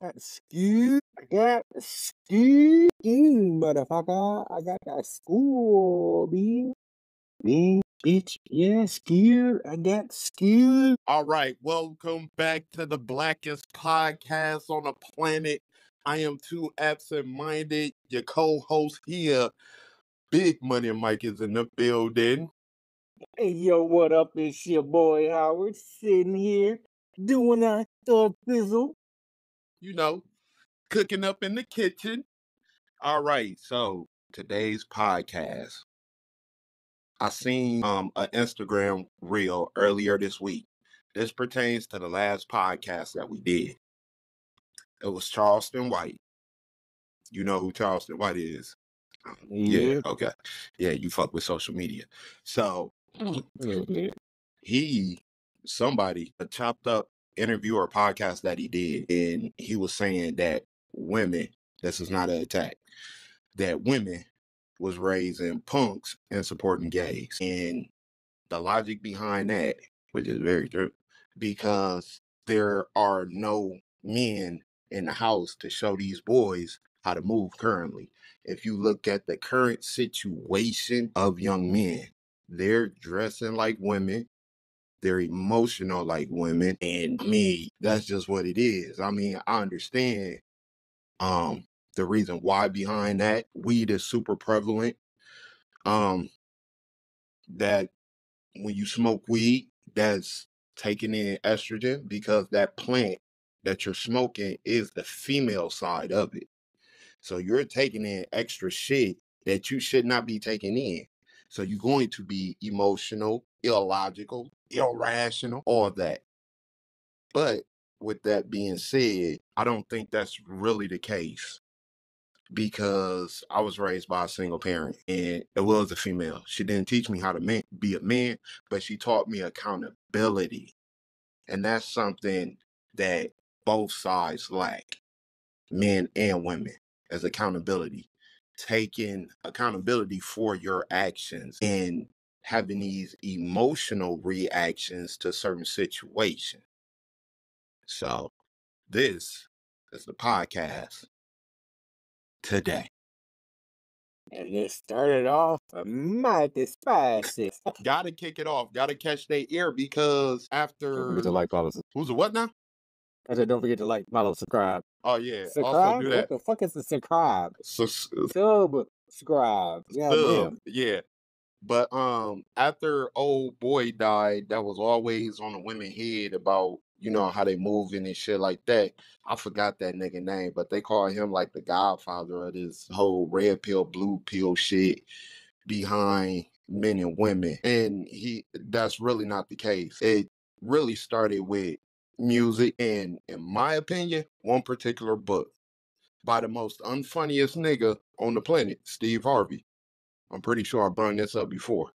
I got school, motherfucker. I got that school, bitch. Yeah, school. I got school. All right, welcome back to the blackest podcast on the planet. I am too absent-minded. Your co-host here, Big Money Mike, is in the building. Hey, yo, what up? It's your boy Howard sitting here doing our thug fizzle. You know, cooking up in the kitchen. All right, so today's podcast. I seen an Instagram reel earlier this week. This pertains to the last podcast that we did. It was Charleston White. You know who Charleston White is? Yeah, Yeah. okay. Yeah, you fuck with social media. So Yeah. somebody, a chopped up interview or podcast that he did, and he was saying that women, this is not an attack, that women was raising punks and supporting gays. And the logic behind that, which is very true, because there are no men in the house to show these boys how to move currently. If you look at the current situation of young men, they're dressing like women, they're emotional like women, and me, that's just what it is. I mean, I understand the reason why behind that. Weed is super prevalent. That when you smoke weed, that's taking in estrogen because that plant that you're smoking is the female side of it. So you're taking in extra shit that you should not be taking in. So you're going to be emotional, illogical, irrational, all that. But with that being said, I don't think that's really the case because I was raised by a single parent and it was a female. She didn't teach me how to be a man, but she taught me accountability. And that's something that both sides lack, men and women, as accountability. Taking accountability for your actions and having these emotional reactions to certain situations. So this is the podcast today. And it started off mighty spicy. Gotta kick it off. Gotta catch their ear because Don't after forget to like, follow, who's a what now? I said, don't forget to like, follow, subscribe. Oh yeah. Also Subscribe? do What that. the fuck is the subscribe? Subscribe. Subscribe. Goddamn. Yeah. But after old boy died, that was always on the women head about, you know, how they moving and shit like that. I forgot that nigga name, but they call him like the godfather of this whole red pill, blue pill shit behind men and women. And that's really not the case. It really started with music and, in my opinion, one particular book by the most unfunniest nigga on the planet, Steve Harvey. I'm pretty sure I brought this up before.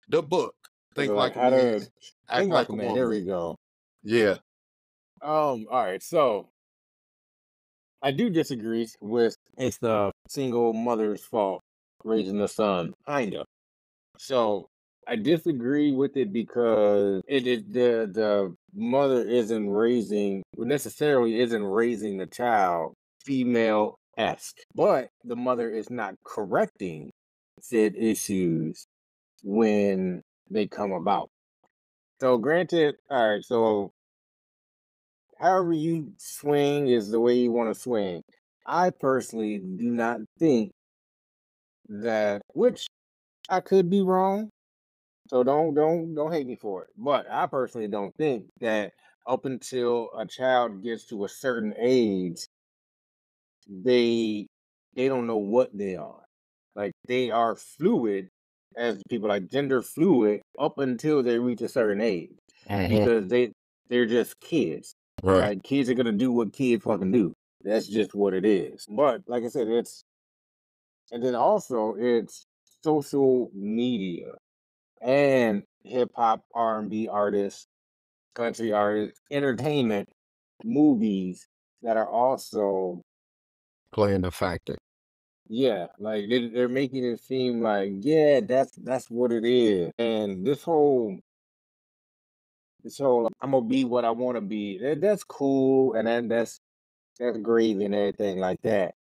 The book, Think Like a How Man, to Act think Like like a a man. There Woman. we go. Yeah. All right. So I do disagree with it's the single mother's fault raising the son, kinda. So I disagree with it because it is the mother necessarily isn't raising the child female esque, but the mother is not correcting said issues when they come about. So granted, all right, so however you swing is the way you want to swing. I personally do not think that, which I could be wrong. So don't hate me for it. But I personally don't think that up until a child gets to a certain age, they don't know what they are. Like they are fluid as people like gender fluid up until they reach a certain age. Because they're just kids. Right. Like kids are gonna do what kids fucking do. That's just what it is. But like I said, and then also it's social media and hip hop, R&B artists, country artists, entertainment, movies that are also Playing a factor. yeah, like they're making it seem like yeah, that's what it is. And this whole I'm gonna be what I want to be. That's cool, and then That's gravy and everything like that.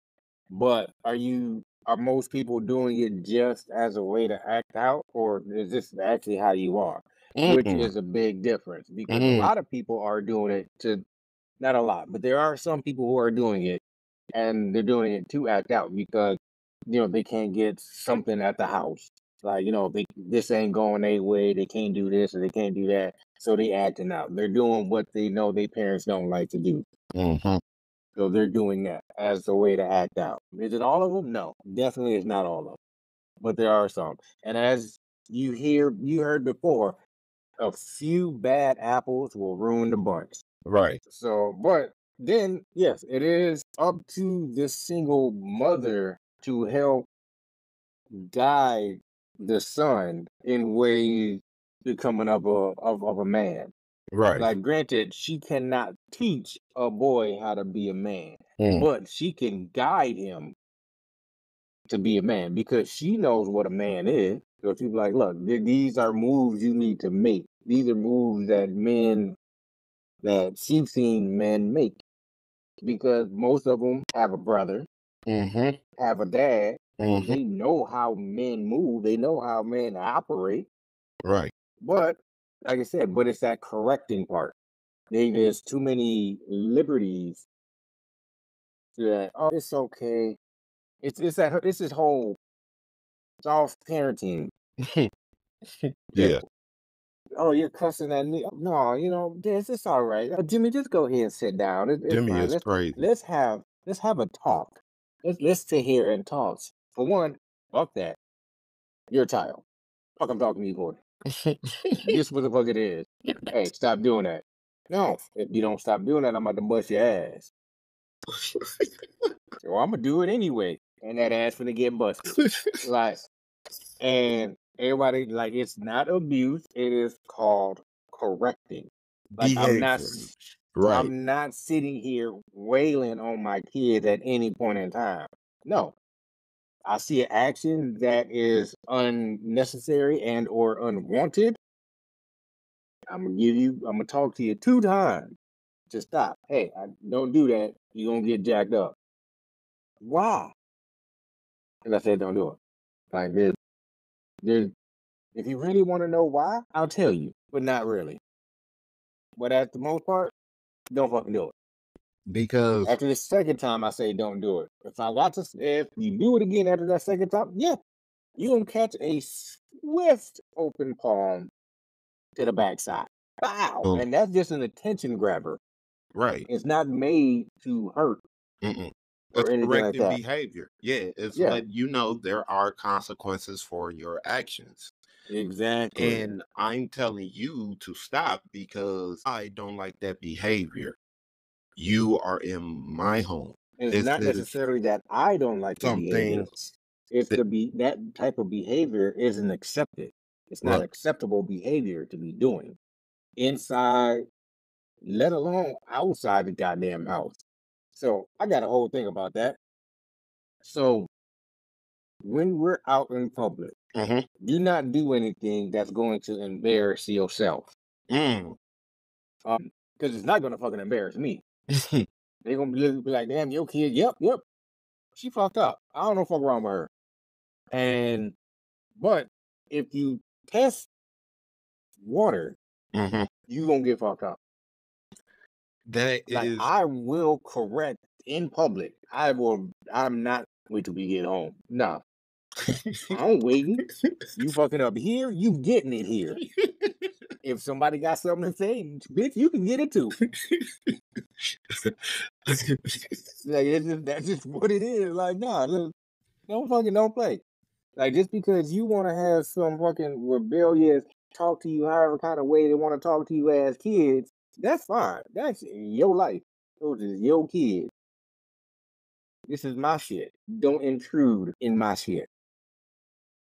But are most people doing it just as a way to act out, or is this actually how you are? Which Mm-mm. is a big difference because a Mm, lot of people are doing it to, not a lot, but there are some people who are doing it and they're doing it to act out because they can't get something at the house. Like, this ain't going their way, they can't do this or they can't do that. So they acting out. They're doing what they know their parents don't like to do. mhm. So they're doing that as a way to act out. Is it all of them? No, definitely it's not all of them, but there are some. And as you heard before, a few bad apples will ruin the bunch. Right. So, but then, yes, it is up to the single mother to help guide the son in ways becoming of a man. Right. Like, granted, she cannot teach a boy how to be a man, Mm, but she can guide him to be a man because she knows what a man is. So she's like, look, these are moves you need to make. These are moves that she's seen men make because most of them have a brother, mhm. have a dad. So Mhm. they know how men move. They know how men operate. Right. But like I said, but it's that correcting part. There's too many liberties that, oh, it's okay. It's this whole soft parenting that, Yeah. oh, you're cussing at me. No, this it's all right. Jimmy, just go ahead and sit down. It's Jimmy fine. is crazy. Let's have a talk. Let's sit here and talk. For one, fuck that. You're a child. Fuck, I'm talking to you for. This what the fuck it is. Hey, stop doing that. No, if you don't stop doing that, I'm about to bust your ass. So I'm gonna do it anyway, and that ass finna get busted. Like, and everybody, like, it's not abuse. It is called correcting. Like, Behavior. Right. I'm not sitting here wailing on my kids at any point in time. No, I see an action that is unnecessary and or unwanted. I'm gonna talk to you 2 times to stop. Hey, don't do that. You're gonna get jacked up. Why? And I said, don't do it. Like, there's, if you really want to know why, I'll tell you, but not really. But at the most part, don't fucking do it. Because After the second time, I say don't do it. If you do it again after that second time, yeah, you gonna catch a swift open palm to the backside. Wow, um, and that's just an attention grabber. right. It's not made to hurt Mm-mm. or It's anything like correcting that. behavior. Yeah, it's Yeah, letting you know there are consequences for your actions. exactly. And I'm telling you to stop because I don't like that behavior. You are in my home. And it's This not is necessarily that I don't like the behavior. something It's that, that type of behavior isn't accepted. It's not look, acceptable behavior to be doing inside, let alone outside the goddamn house. So I got a whole thing about that. So when we're out in public, mhm, do not do anything that's going to embarrass yourself. mm. Because it's not gonna fucking embarrass me. They're gonna be like, damn, your kid, yep, she fucked up. I don't know what's wrong with her. And but if you test water, Mhm. you gonna get fucked up. That Like, is I will correct in public. I'm not wait till we get home. No, I'm waiting. You fucking up here, you getting it here. If somebody got something to say, bitch, you can get it too. Like, that's just what it is. Like, nah, look, don't play. Like, just because you want to have some fucking rebellious talk to you however kind of way they want to talk to you as kids, that's fine. That's your life. Those is your kids. This is my shit. Don't intrude in my shit.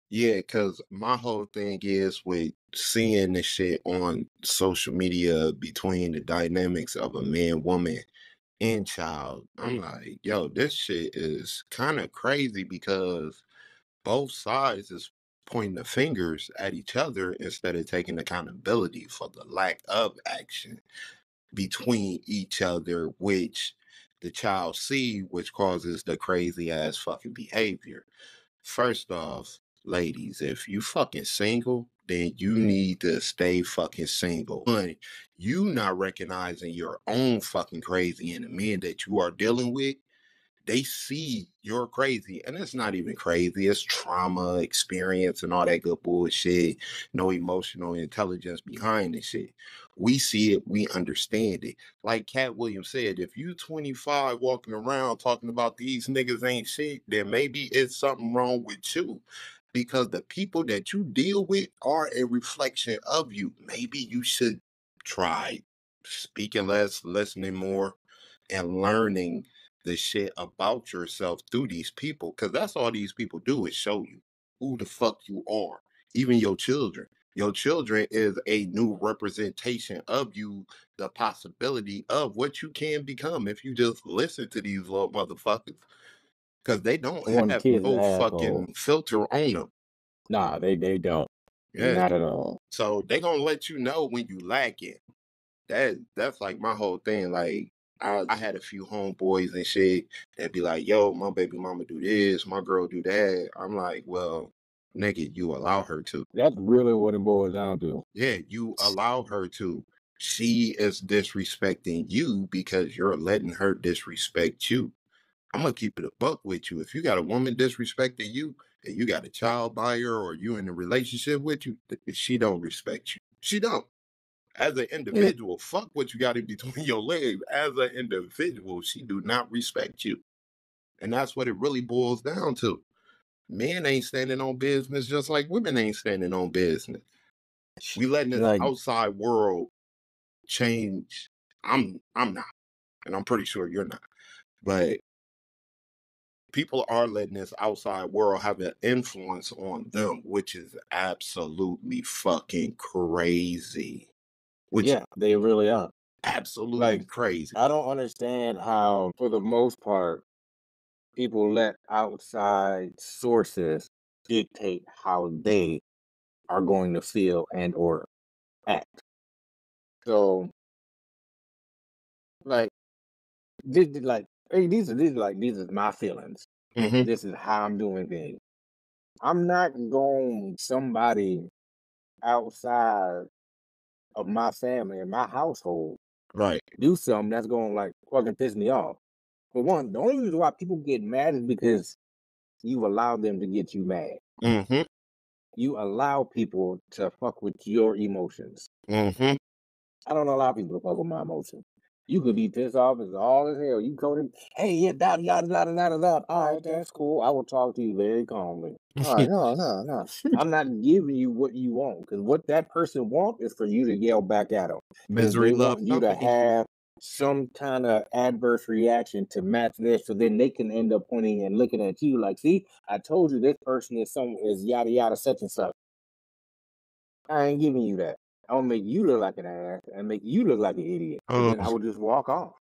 yeah, because my whole thing is with seeing this shit on social media between the dynamics of a man, woman, and child. I'm like, yo, this shit is kind of crazy because both sides is pointing the fingers at each other instead of taking accountability for the lack of action between each other, which the child see, which causes the crazy ass fucking behavior. First off, ladies, if you fucking single, then you need to stay fucking single. One, you not recognizing your own fucking crazy and the men that you are dealing with, they see you're crazy. And it's not even crazy. It's trauma, experience, and all that good bullshit. No emotional intelligence behind the shit. We see it, we understand it. Like Cat Williams said, if you 25 walking around talking about these niggas ain't shit, then maybe it's something wrong with you. Because the people that you deal with are a reflection of you. Maybe you should try speaking less, listening more, and learning the shit about yourself through these people. Because that's all these people do is show you who the fuck you are. Even your children. Your children is a new representation of you, the possibility of what you can become if you just listen to these little motherfuckers. Because they don't One have kid's an no asshole. fucking filter on them. Nah, they don't. Yeah. Not at all. So they gonna let you know when you lacking. That's like my whole thing. Like I had a few homeboys and shit that be like, yo, my baby mama do this, my girl do that. I'm like, well, nigga, you allow her to. That's really what it boils down to. Yeah, you allow her to. She is disrespecting you because you're letting her disrespect you. I'm gonna keep it a buck with you. If you got a woman disrespecting you and you got a child by her or you in a relationship with you, she don't respect you. She don't. As an Yeah. individual, fuck what you got in between your legs. As an individual, she do not respect you. And that's what it really boils down to. Men ain't standing on business just like women ain't standing on business. We letting this Like, outside world change. I'm not. And I'm pretty sure you're not. But people are letting this outside world have an influence on them, which is absolutely fucking crazy. Which yeah, they really are. absolutely Like, crazy. I don't understand how, for the most part, people let outside sources dictate how they are going to feel and or act. So, like, hey, these are my feelings. Hmm. This is how I'm doing things. I'm not going somebody outside of my family and my household Right. do something that's going to like fucking piss me off. For one, the only reason why people get mad is because you allow them to get you mad. Hmm. You allow people to fuck with your emotions. Hmm. I don't allow people to fuck with my emotions. You could be pissed off as all as hell. You call him, hey, yeah, da da da da da da. All right, that's cool. I will talk to you very calmly. All right, no. I'm not giving you what you want because what that person wants is for you to yell back at them because Misery they love want you to company. have some kind of adverse reaction to match this, so then they can end up pointing and looking at you like, see, I told you this person is yada yada such and such. I ain't giving you that. I'll make you look like an ass and make you look like an idiot. And then I would just walk off.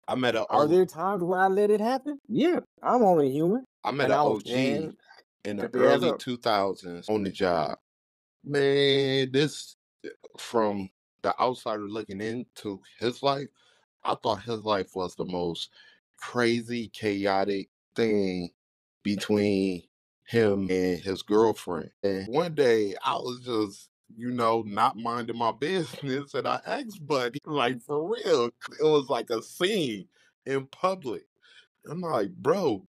I met a Are there times where I let it happen? Yeah, I'm only human. I met And an I was OG and in the shut the ass early up. 2000s on the job. Man, this from the outsider looking into his life, I thought his life was the most crazy, chaotic thing between him and his girlfriend. And one day I was just, not minding my business. And I asked Buddy, like, for real, it was like a scene in public. I'm like, bro,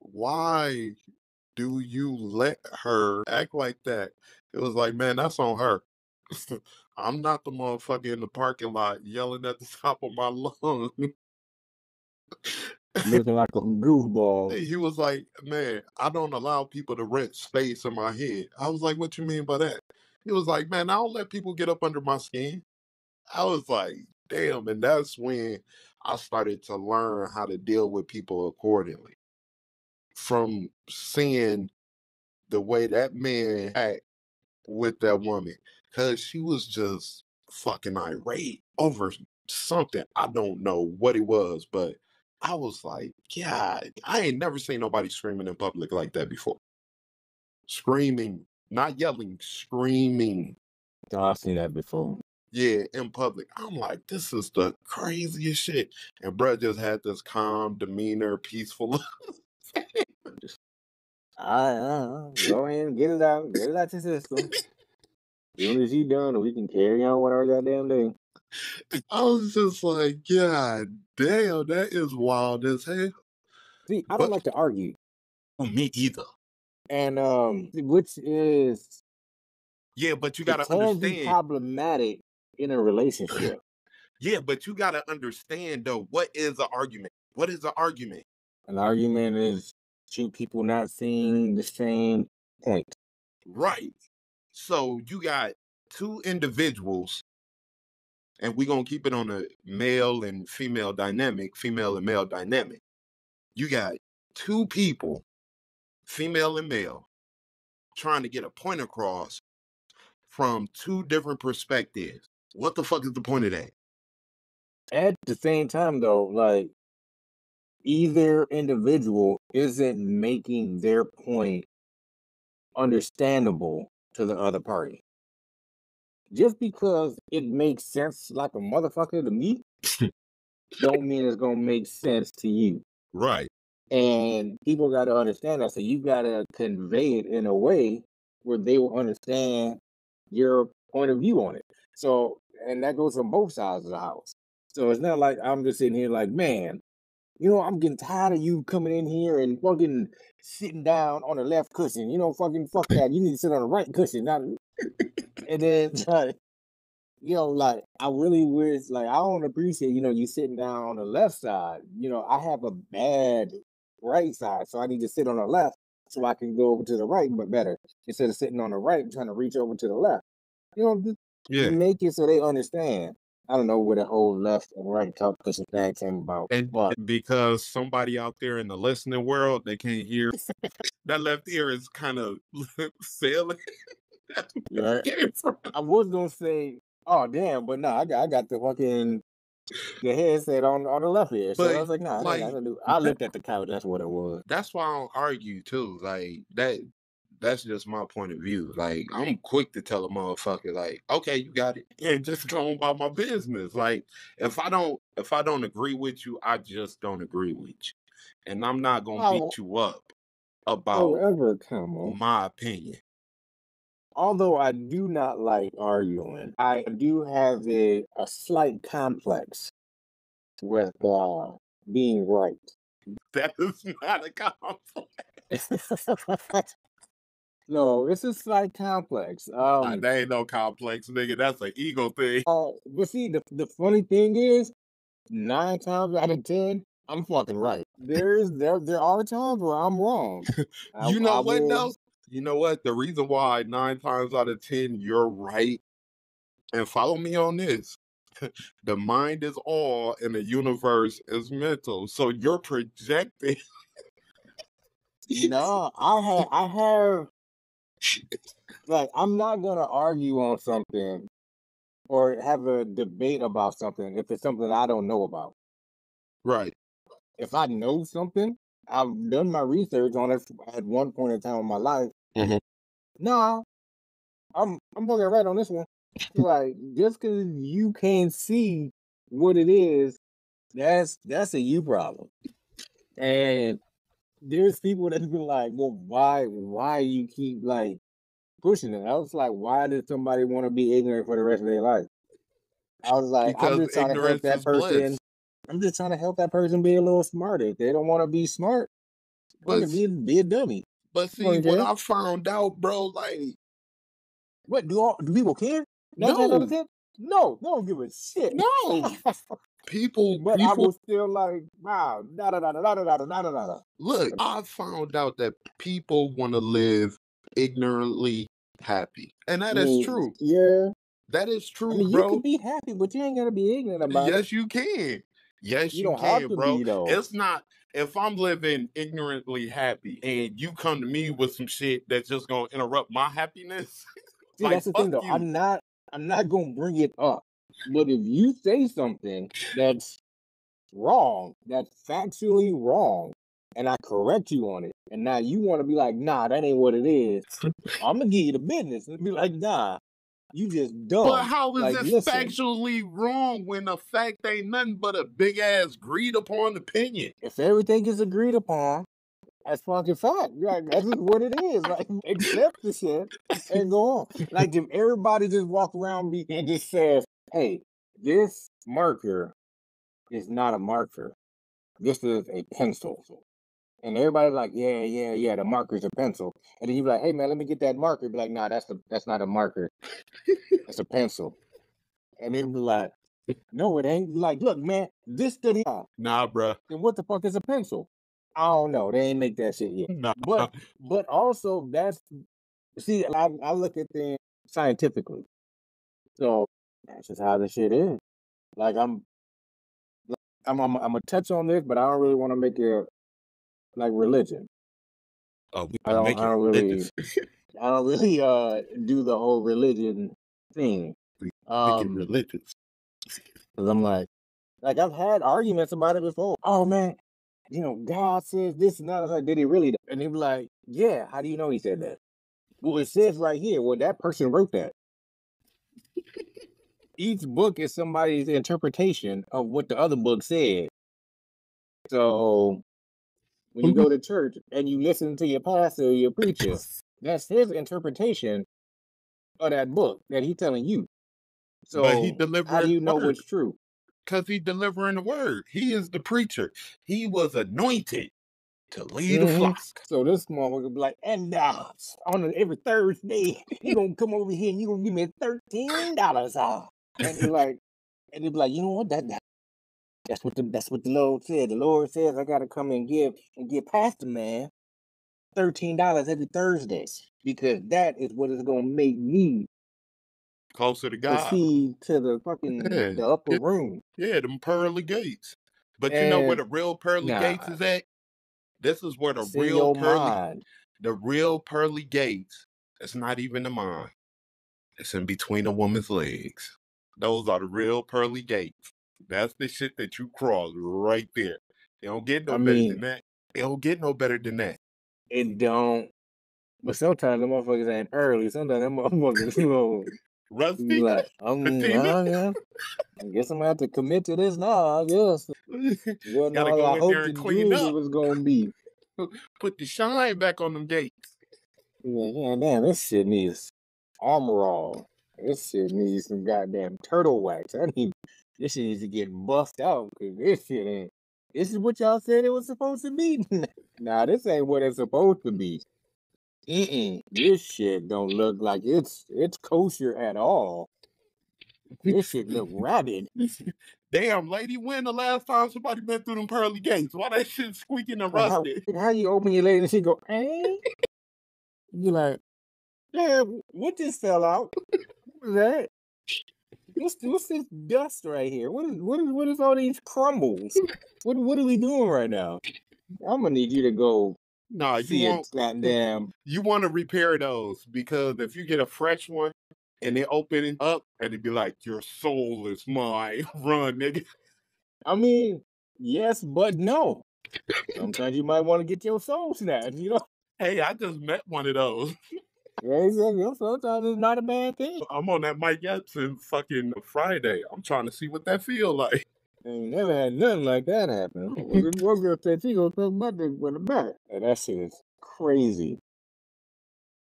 why do you let her act like that? It was like, man, that's on her. I'm not the motherfucker in the parking lot yelling at the top of my lungs. Looking like a goofball. He was like, man, I don't allow people to rent space in my head. I was like, what you mean by that? He was like, man, I don't let people get up under my skin. I was like, damn. And that's when I started to learn how to deal with people accordingly. From seeing the way that man act with that woman, because she was just fucking irate over something. I don't know what it was, but I was like, God, I ain't never seen nobody screaming in public like that before. Screaming, not yelling, screaming. Oh, I've seen that before. Yeah, in public. I'm like, this is the craziest shit. And bruh just had this calm demeanor, peaceful. Go ahead and get it out your system. As soon as you done, we can carry on with our goddamn day. I was just like, God damn, that is wild as hell. See, I don't But like to argue, me either. and which is Yeah, but you it gotta can be understand. problematic in a relationship. Yeah, but you gotta understand though, what is an argument? What is an argument? An argument is two people not seeing the same point. Right. So you got two individuals, and we're gonna keep it on a male and female dynamic, female and male dynamic. You got two people, female and male, trying to get a point across from two different perspectives. What the fuck is the point of that? At the same time, though, like either individual isn't making their point understandable to the other party. Just because it makes sense like a motherfucker to me, don't mean it's gonna make sense to you. Right. And people got to understand that. So you got to convey it in a way where they will understand your point of view on it. So, and that goes from both sides of the house. So it's not like I'm just sitting here like, man, I'm getting tired of you coming in here and fucking sitting down on the left cushion. Fucking fuck that. You need to sit on the right cushion. Not, and then, like I really wish, like I don't appreciate, you sitting down on the left side. I have a bad right side, so I need to sit on the left so I can go over to the right, but better instead of sitting on the right trying to reach over to the left. Just Yeah. make it so they understand. I don't know where the whole left and right talk cushion thing came about, And but because somebody out there in the listening world, they can't hear. That left ear is kind of sailing. That's where it came from. I was gonna say, oh damn, but no, I got the headset on the left ear, so I was like, nah, like, I looked at the couch. That's what it was. that's why I don't argue too. Like that. That's just my point of view. Like I'm quick to tell a motherfucker, like, okay, you got it, and just go about my business. Like if I don't agree with you, I just don't agree with you, and I'm not gonna beat you up about However, come my opinion. Although I do not like arguing, I do have a slight complex with being right. That is not a complex. No, it's a slight complex. That ain't no complex, nigga. That's an ego thing. But see, the funny thing is, 9 times out of 10, I'm fucking right. There are times where I'm wrong. You know what though? You know what? The reason why 9 times out of 10 you're right, and follow me on this. The mind is all and the universe is mental. So you're projecting. No, I have like I'm not gonna argue on something or have a debate about something if it's something I don't know about. Right. If I know something, I've done my research on it at one point in time in my life. Mhm. Nah, I'm fucking right on this one. Like just because you can't see what it is, that's a you problem. And there's people that be like, well, why you keep like pushing it? I was like, why did somebody want to be ignorant for the rest of their life? I was like, I'm Because just trying to help ignorance that is person. bliss. I'm just trying to help that person be a little smarter. If they don't want to be smart, But be a dummy. but see Fucking what care. I found out, bro, like What do people care? 9 times out of 10? No, they don't give a shit. No. people But I was still like, wow, da da da da da da da da da da. look, I found out that people want to live ignorantly happy. And that is true. Yeah. That is true, I mean, bro. you can be happy, but you ain't gotta be ignorant about it. Yes, you can. Yes, You you don't have can, to bro. be, though. It's not if I'm living ignorantly happy and you come to me with some shit that's just gonna interrupt my happiness. See, like, that's the thing, fuck though. you. I'm not gonna bring it up. But if you say something that's wrong, that's factually wrong, and I correct you on it, and now you want to be like, nah, that ain't what it is. I'm gonna give you the business and be like, nah, You just But dumb. how is Like, this listen, factually wrong when the fact ain't nothing but a big ass agreed upon opinion? if everything is agreed upon, that's fucking fact. Like, that's just what it is. Like, accept the shit and go on. Like, if everybody just walk around me and just says, hey, this marker is not a marker. This is a pencil. And everybody like, yeah, the marker's a pencil. And then you be like, hey man, let me get that marker. Be like, nah, that's not a marker. That's a pencil. And then be like, no, it ain't. Like, look, man, this study. Nah, bruh. Then what the fuck is a pencil? I don't know. They ain't make that shit yet. Nah. But also that's see, I look at things scientifically. So that's just how the shit is. Like I'm gonna touch on this, but I don't really want to make it like religion. Oh, we I gonna don't make I it don't really religious. I don't really do the whole religion thing. We make it religious. Cause I'm like I've had arguments about it before. Oh man, you know, God says this and that. I was like, did he really? And he was like, yeah, how do you know he said that? Well, it says right here, well, that person wrote that. Each book is somebody's interpretation of what the other book said. So when you go to church and you listen to your pastor or your preacher, that's his interpretation of that book that he's telling you. So But he how do delivering you the know word. what's true? Because he delivering the word. He is the preacher. He was anointed to lead a flock. So this motherfucker be like, and on every Thursday, you gonna come over here and you gonna give me $13 off. And he like, you know what? That's what the Lord said. The Lord says I gotta come and give Pastor Man $13 every Thursday because that is what is gonna make me Closer to God. proceed to the fucking the upper room. Yeah, them pearly gates. But you know where And the real pearly gates is at? This is where the it's in real your pearly mind. the real pearly gates. It's not even the mind. It's in between a woman's legs. Those are the real pearly gates. That's the shit that you cross right there. They don't get no better than that. They don't get no better than that. It don't. But sometimes the motherfuckers ain't early. Sometimes them motherfuckers, you know, Rusty? like, Patina? I guess I'm gonna have to commit to this now, I guess. Well, Gotta no, go I in hope there the and clean jewelry up. was gonna be. Put the shine back on them gates. Yeah, damn, this shit needs armor all. This shit needs some goddamn turtle wax. This shit needs to get buffed out because this shit ain't. This is what y'all said it was supposed to be. Nah, this ain't what it's supposed to be. This shit don't look like it's kosher at all. This shit look rabid. Damn, lady, when the last time somebody been through them pearly gates? Why that shit squeaking and rusted? How you open your leg and she go, eh? You like, yeah, what just fell out? What was that? What's this dust right here? What is all these crumbles? What are we doing right now? I'm gonna need you to go. Nah, you want to repair those because if you get a fresh one and they open it up and it be like your soul is mine, run, nigga. I mean, yes, but no. Sometimes you might want to get your soul snatched, you know. Hey, I just met one of those. Yeah, sometimes it's not a bad thing. I'm on that Mike Epson fucking Friday. I'm trying to see what that feel like. I ain't never had nothing like that happen. One girl said she gonna suck my dick from the back. And that shit is crazy.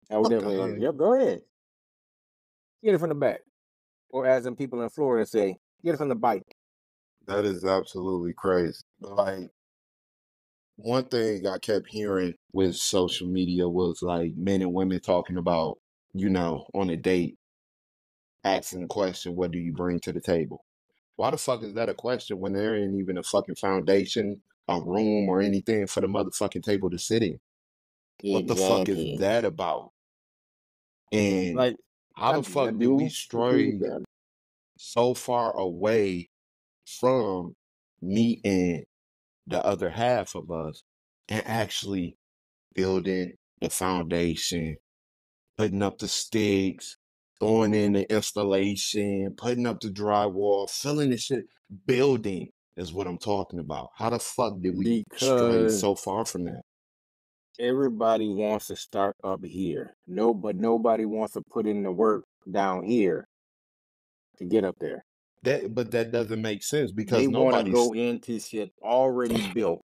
I would definitely, yep, go ahead. Get it from the back. Or as in people in Florida say, get it from the bike. That is absolutely crazy. Like, one thing I kept hearing with social media was like men and women talking about, on a date, asking the question, what do you bring to the table? Why the fuck is that a question when there ain't even a fucking foundation, a room, or anything for the motherfucking table to sit in? What the fuck is that about? And like, how the fuck did we stray so far away from meeting the other half of us and actually building the foundation, putting up the sticks, throwing in the installation, putting up the drywall, filling the shit, building is what I'm talking about. How the fuck did we stray so far from that? Everybody wants to start up here. But nobody wants to put in the work down here to get up there. But that doesn't make sense They because want to nobody's. go into shit already built.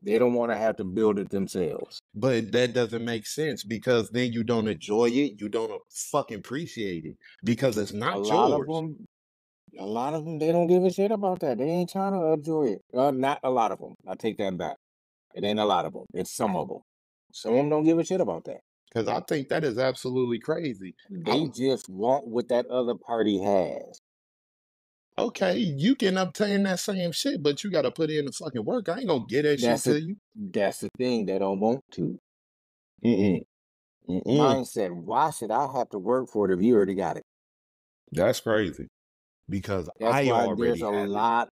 They don't want to have to build it themselves. But that doesn't make sense because then you don't enjoy it. You don't fucking appreciate it because it's A not lot of yours. them, they don't give a shit about that. They ain't trying to enjoy it. Not a lot of them. I take that back. It ain't a lot of them. It's some of them. Some of them don't give a shit about that. Because I think that is absolutely crazy. They just want what that other party has. Okay, you can obtain that same shit, but you got to put in the fucking work. I ain't gonna get that shit That's to it. you. That's the thing. They don't want to. Mm-mm. Mm-mm. Mindset. Why should I have to work for it if you already got it? That's crazy because That's I why already there's a have it. lot.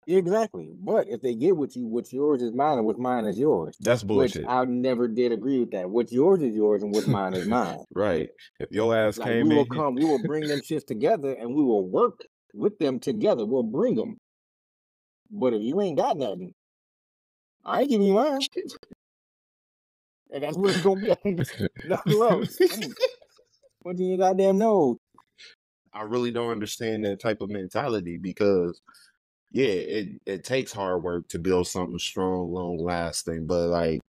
Exactly. But if they get what what's yours is mine and what's mine is yours. That's Which bullshit. I never did agree with that. What's yours is yours and what's mine is mine. Right. If your ass Like came we will in here, come, we will bring them shits together and we will work with them together. We'll bring them. But if you ain't got nothing, I ain't giving you mine. And that's what it's gonna be. Knuckle up. What do you goddamn know? I really don't understand that type of mentality because yeah, it takes hard work to build something strong, long lasting, but like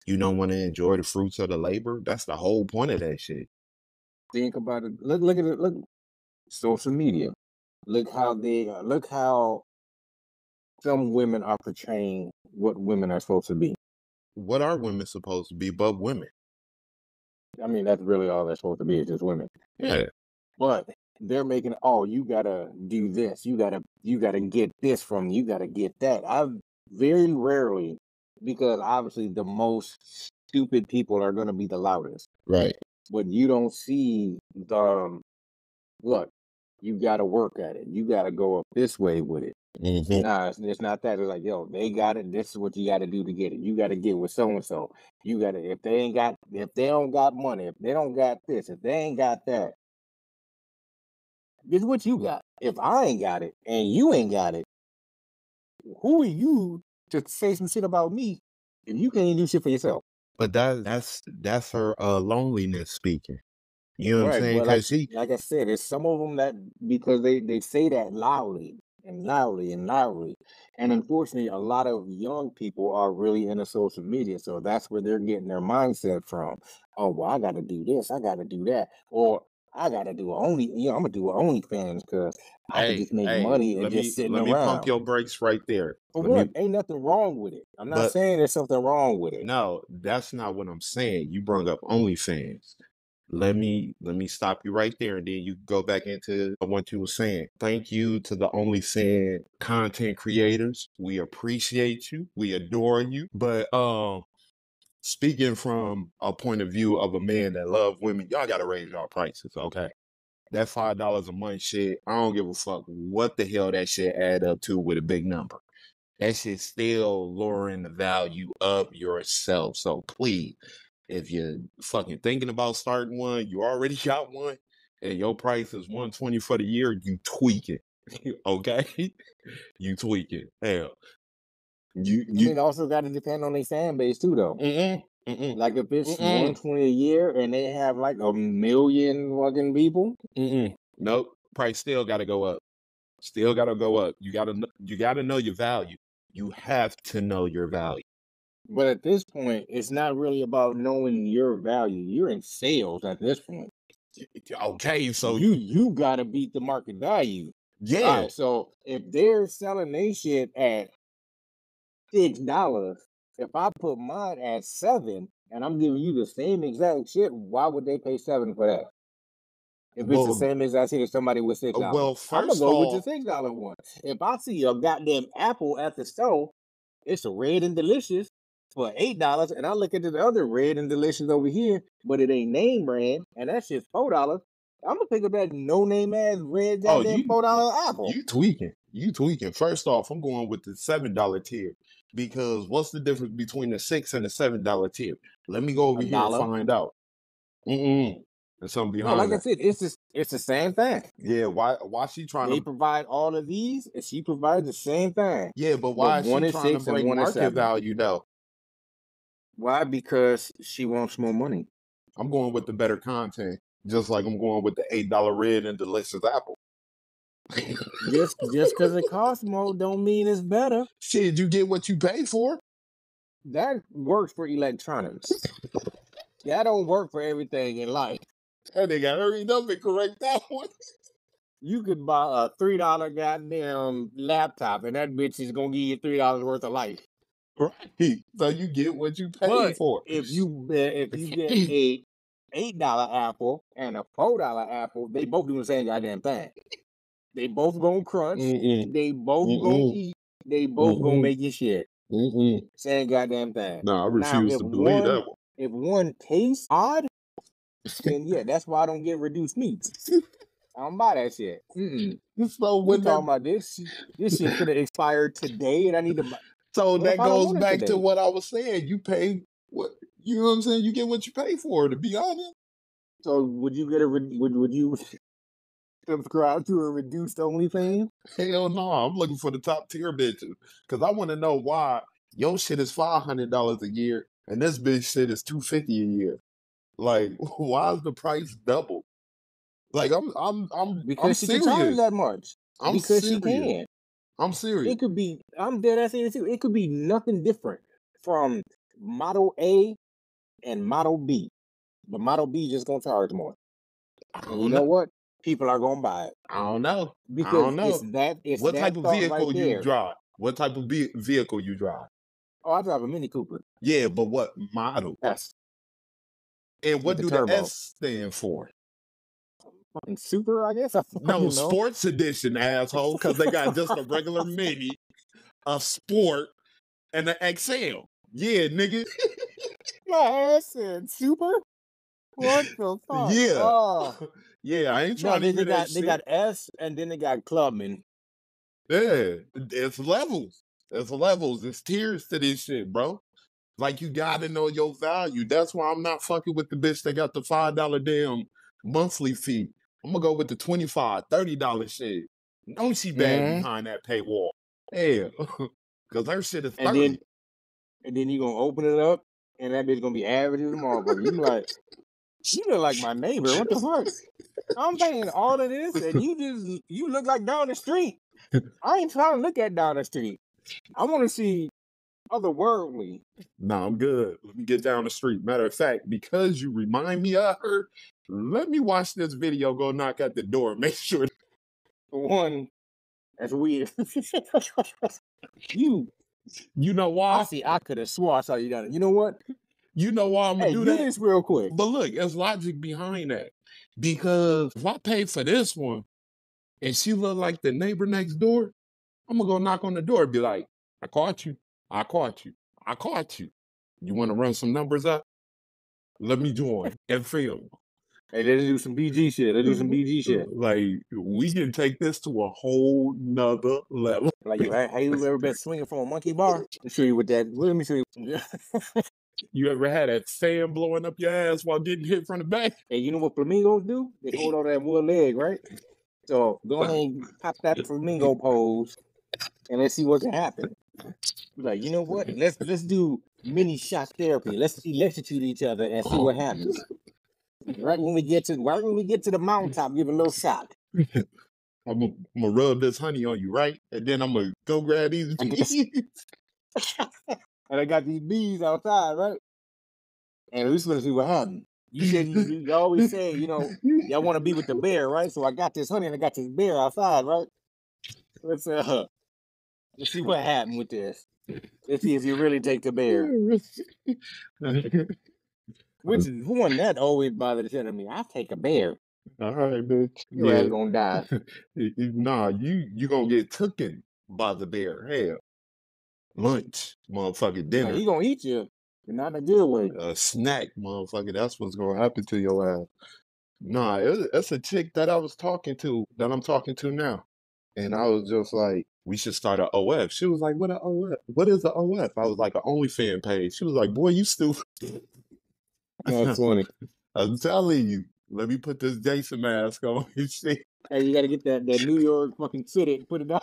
you don't want to enjoy the fruits of the labor. That's the whole point of that shit. Think about it. Look at it. Look, social media. Look how some women are portraying what women are supposed to be. What are women supposed to be but women? I mean, that's really all they're supposed to be is just women. Yeah. But they're making, oh, you gotta do this. You gotta get this from. You gotta get that. I very rarely, because obviously the most stupid people are gonna be the loudest. Right. But you don't see the look. You gotta work at it. You gotta go up this way with it. Mm-hmm. Nah, it's not that. It's like, yo, they got it. This is what you got to do to get it. You got to get with so and so. You got to, if they don't got money, if they don't got this, if they ain't got that, this is what you got. If I ain't got it and you ain't got it, who are you to say some shit about me if you can't do shit for yourself? But that's her loneliness speaking. You know what I'm Right. saying? Well, Because like I said, there's some of them that because they say that loudly and loudly and loudly, and unfortunately, a lot of young people are really into social media, so that's where they're getting their mindset from. Oh, well, I got to do this, I got to do that, or I got to do I'm gonna do OnlyFans because I can just make money and let just sitting me pump around. your brakes right there. For Let me what? Ain't nothing wrong with it. I'm not but saying there's something wrong with it. no, that's not what I'm saying. You brought up OnlyFans. Let me stop you right there and then you go back into what you were saying. Thank you to the OnlyFans content creators. We appreciate you. We adore you. But speaking from a point of view of a man that love women, y'all gotta raise y'all prices, okay? That $5 a month shit, I don't give a fuck what the hell that shit add up to with a big number. That shit's still lowering the value of yourself. So please, if you're fucking thinking about starting one, you already got one, and your price is $120 for the year, you tweak it. Okay? You tweak it. Hell. And it also got to depend on their fan base too, though. Like if it's 120 a year and they have like 1 million fucking people, nope. Price still got to go up. Still got to go up. You got to know your value. You have to know your value. But at this point, it's not really about knowing your value. You're in sales at this point. Okay, so you got to beat the market value. Yeah. All right, so if they're selling their shit at $6, if I put mine at $7 and I'm giving you the same exact shit, why would they pay $7 for that? If it's the same as I see somebody with $6, I'm gonna go with the $6 one. If I see a goddamn apple at the store, it's a red and delicious for $8, and I look at the other red and delicious over here, but it ain't name brand, and that shit's $4. I'm gonna pick up that no name ass red goddamn $4 apple. You tweaking. First off, I'm going with the $7 tier because what's the difference between the $6 and the $7 tier? Let me go over here and find out. There's something behind like I said, it's the same thing. Yeah, why she trying They to provide all of these, and she provides the same thing. Yeah, but why is one she is trying to 6 and break one is market 7. value though? Why? Because she wants more money. I'm going with the better content. Just like I'm going with the $8 red and delicious apple. Just because it costs more don't mean it's better. Shit, you get what you pay for. That works for electronics. That don't work for everything in life. And they got hurry up and correct that one. You could buy a $3 goddamn laptop, and that bitch is gonna give you $3 worth of life. Right. So you get what you pay But for. if you get a $8 apple and a $4 apple, they both do the same goddamn thing. They both gonna crunch. They both gonna eat. They both gonna make you shit. Same goddamn thing. No, I refuse to believe that one. If one tastes odd, then yeah, that's why I don't get reduced meats. I don't buy that shit. So We talking about this shit could have expired today, and I need to buy. So that if I don't goes want it back to today? what I was saying. You pay what you know what I'm saying? You get what you pay for, to be honest. So would you get a would you subscribe to a reduced OnlyFans? Hell no, I'm looking for the top tier bitches. Cause I want to know why your shit is $500 a year and this bitch shit is $250 a year. Like, why is the price double? Like Because she can serious. charge that much. I'm Because serious. she can. I'm serious. It could be. I'm dead ass serious too. It could be nothing different from Model A and Model B. But Model B just gonna charge more. I And don't you know what? People are gonna buy it I don't know. because don't know. it's What that type of thought vehicle right you there. drive? What type of vehicle you drive? Oh, I drive a Mini Cooper. Yeah, but what model? That's And what the do the turbo. S stand for? fucking super, I guess. I No, fucking know. sports edition, asshole, because they got just a regular mini, a sport, and an XL. Yeah, nigga. My ass said super. What the fuck? Yeah. Oh. Yeah, I ain't No, trying to hear that they shit. got S and then they got Clubman. Yeah, it's levels. It's levels. It's tiers to this shit, bro. Like, you gotta know your value. That's why I'm not fucking with the bitch that got the $5 damn monthly fee. I'm gonna go with the $25, $30 shit. No, she bad Mhm. behind that paywall. Yeah, because her shit is And 30. then you gonna open it up and that bitch gonna be average as a motherfucker. You be like, you look like my neighbor. What the fuck? I'm paying all of this and you look like down the street. I ain't trying to look at down the street. I want to see otherworldly. No, I'm good. Let me get down the street. Matter of fact, because you remind me of her, let me watch this video, go knock at the door, make sure. For one, that's weird. You know I why? see. I could have swore I saw you down there. You know what? You know why I'm gonna Hey, do do that? this real quick. But look, there's logic behind that. Because if I pay for this one and she look like the neighbor next door, I'm gonna go knock on the door and be like, I caught you. I caught you. I caught you. You want to run some numbers up? Let me join and film. Hey, they do some BG shit. They do some BG shit. Like, we can take this to a whole nother level. Like, have you ever been swinging from a monkey bar? Let me show you what that. Let me show you. You ever had that fan blowing up your ass while getting hit from the back? Hey, you know what flamingos do? They hold on that one leg, right? So go ahead and pop that flamingo pose, and let's see what can happen. Like, you know what? Let's do mini shock therapy. Let's electrocute each other and see what happens. Right when we get to the mountaintop, give a little shock. I'm gonna rub this honey on you, right? And then I'm gonna go grab these bees. And I got these bees outside, right? And we're supposed to see what happens. You said you always say, you know, y'all want to be with the bear, right? So I got this honey and I got this bear outside, right? Let's see what happened with this. Let's see if you really take the bear. Which is one that always bothered the shit out of me. I take a bear. All right, bitch. Your ass gonna die. Nah, you gonna get taken by the bear. Hell, lunch, motherfucking dinner. He gonna eat you, but not in a good way. A snack, motherfucker. That's what's gonna happen to your ass. Nah, it's a chick that I'm talking to now. And I was just like, we should start an OF. She was like, what an OF? What is an OF? I was like, an OnlyFans page. She was like, boy, you stupid. That's funny. I'm telling you. Let me put this Jason mask on and shit. Hey, you gotta get that New York fucking city and put it on.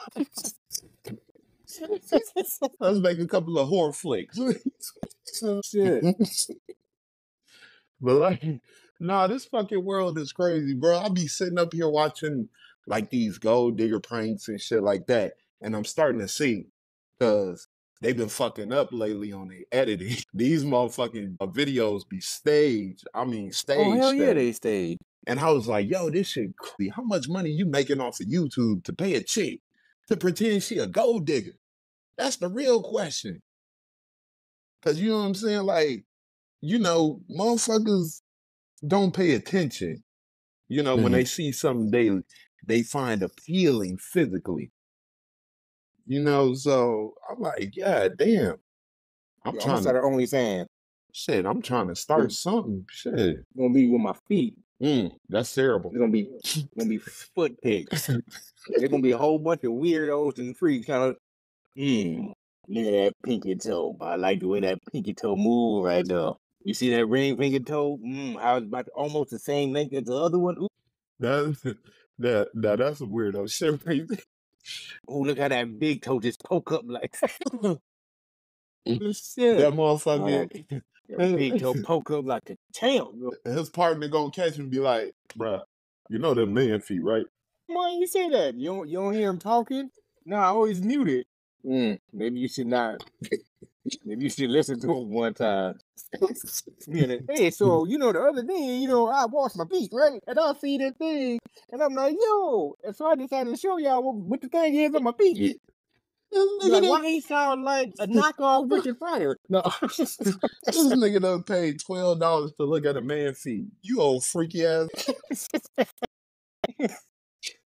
Let's make a couple of horror flicks. Shit. But Nah, this fucking world is crazy, bro. I be sitting up here watching like these gold digger pranks and shit like that, and I'm starting to see because they've been fucking up lately on the editing. These motherfucking videos be staged. I mean, Oh hell yeah, staged. they stayed. And I was like, yo, this shit crazy. How much money you making off of YouTube to pay a chick to pretend she a gold digger? That's the real question. Cause you know what I'm saying? Like, motherfuckers don't pay attention. When they see something they find appealing physically. So I'm like, yeah, damn. I'm I'm gonna trying start to an OnlyFans. shit, I'm trying to start something. Shit. It's gonna be with my feet. That's terrible. It's gonna be foot pics. There's gonna be a whole bunch of weirdos and freaks kind of. Look at that pinky toe. I like the way that pinky toe move right now. You see that ring finger toe? How it's about almost the same length as the other one. Ooh, That's that's a weirdo shit right there. look how that big toe just poke up like shit. That motherfucker. That big toe poke up like a tail. His partner gonna catch him and be like, bruh, you know them man feet, right? Why you say that? You don't hear him talking? No, I always mute it. Maybe you should not. Maybe you should listen to him one time. Hey, so the other day, I washed my feet, right? And I see that thing, and I'm like, yo. And so I decided to show y'all what the thing is on my feet. Like, why he sound like a knockoff Richard Pryor? No, this nigga done paid $12 to look at a man feet. You old freaky ass.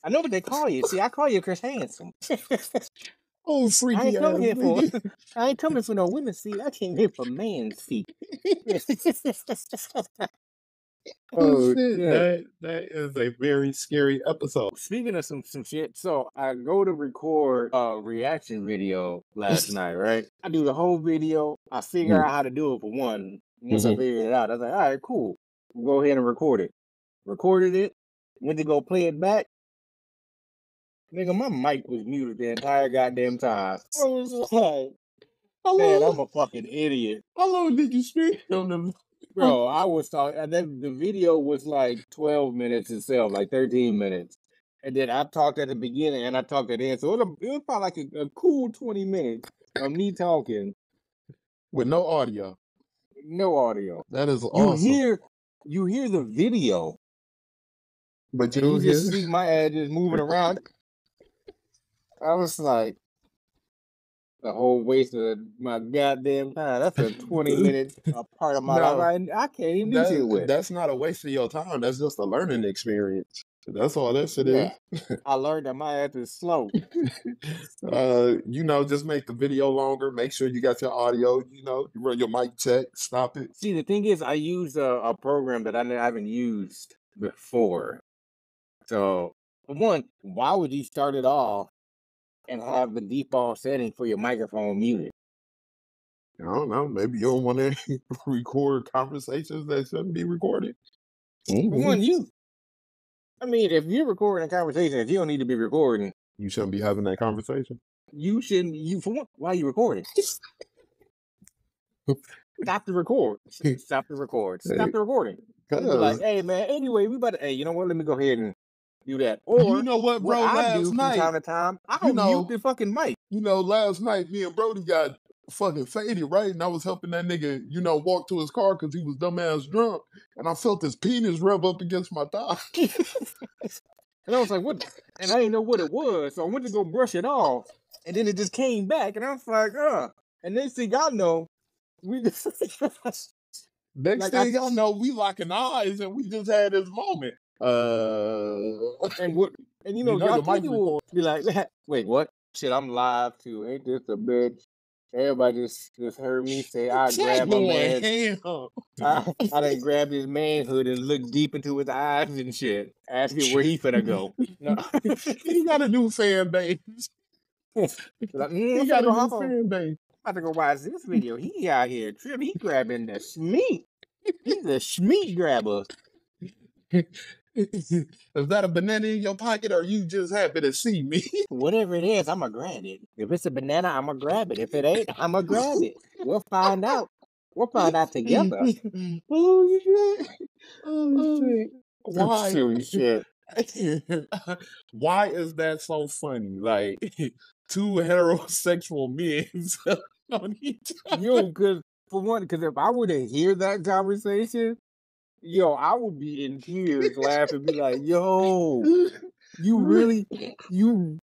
I know what they call you. See, I call you Chris Handsome. Oh, freaky I ain't ass. coming here for. I ain't coming for no women's feet. I came here for man's feet. Oh shit! That is a very scary episode. Speaking of some shit, so I go to record a reaction video last night, right? I do the whole video. I figure out how to do it for one. Once I figured it out, I was like, all right, cool. We'll go ahead and record it. Recorded it. Went to go play it back. Nigga, my mic was muted the entire goddamn time. I was like, man, I'm a fucking idiot. How long did you spend on them? Bro, I was talking, and then the video was like 12 minutes itself, like 13 minutes. And then I talked at the beginning and I talked at the end. So it was probably like a cool 20 minutes of me talking. With no audio. No audio. That is awesome. You hear the video. But you just see my ass just moving around. I was like, the whole waste of my goddamn time. That's a 20-minute part of my life. I can't even do shit with. That's not a waste of your time. That's just a learning experience. That's all that shit is. I learned that my ass is slow. Just make the video longer. Make sure you got your audio. You run your mic check. Stop it. See, the thing is, I use a program that I haven't used before. So, for one, why would you start it off and have the default setting for your microphone muted? I don't know. Maybe you don't want to record conversations that shouldn't be recorded. For one, if you're recording a conversation that you don't need to be recording, you shouldn't be having that conversation. You shouldn't. For one, why are you recording? Stop the record. Stop the record. Stop the recording. Like, hey man. Anyway, we about to. Hey, you know what? Let me go ahead and do that. Or you know what, bro? I do from time to time, I'll mute the fucking mic. Last night me and Brody got fucking faded, right? And I was helping that nigga, walk to his car because he was dumbass drunk, and I felt his penis rub up against my thigh. And I was like, what? And I didn't know what it was, so I went to go brush it off, and then it just came back, and I was like, And next thing y'all know, we just next thing y'all know, we locking eyes, and we just had this moment. And y'all people be like, wait, what? Shit, I'm live too. Ain't this a bitch? Everybody just heard me say I grabbed my man. I done grabbed his manhood and looked deep into his eyes and shit. Ask him where he finna go. No. He got a new fan base. He got a new fan base. I'm about to go watch this video. He out here tripping. He grabbing the schmeat. He's a schmeat grabber. Is that a banana in your pocket, or you just happy to see me? Whatever it is, I'ma grab it. If it's a banana, I'ma grab it. If it ain't, I'ma grab it. We'll find out. We'll find out together. Oh shit! Oh Oh, shit. why? Silly shit. Why is that so funny? Like two heterosexual men on each other. Yo, because for one, because if I were to hear that conversation, yo, I would be in tears laughing, be like, yo, you really, you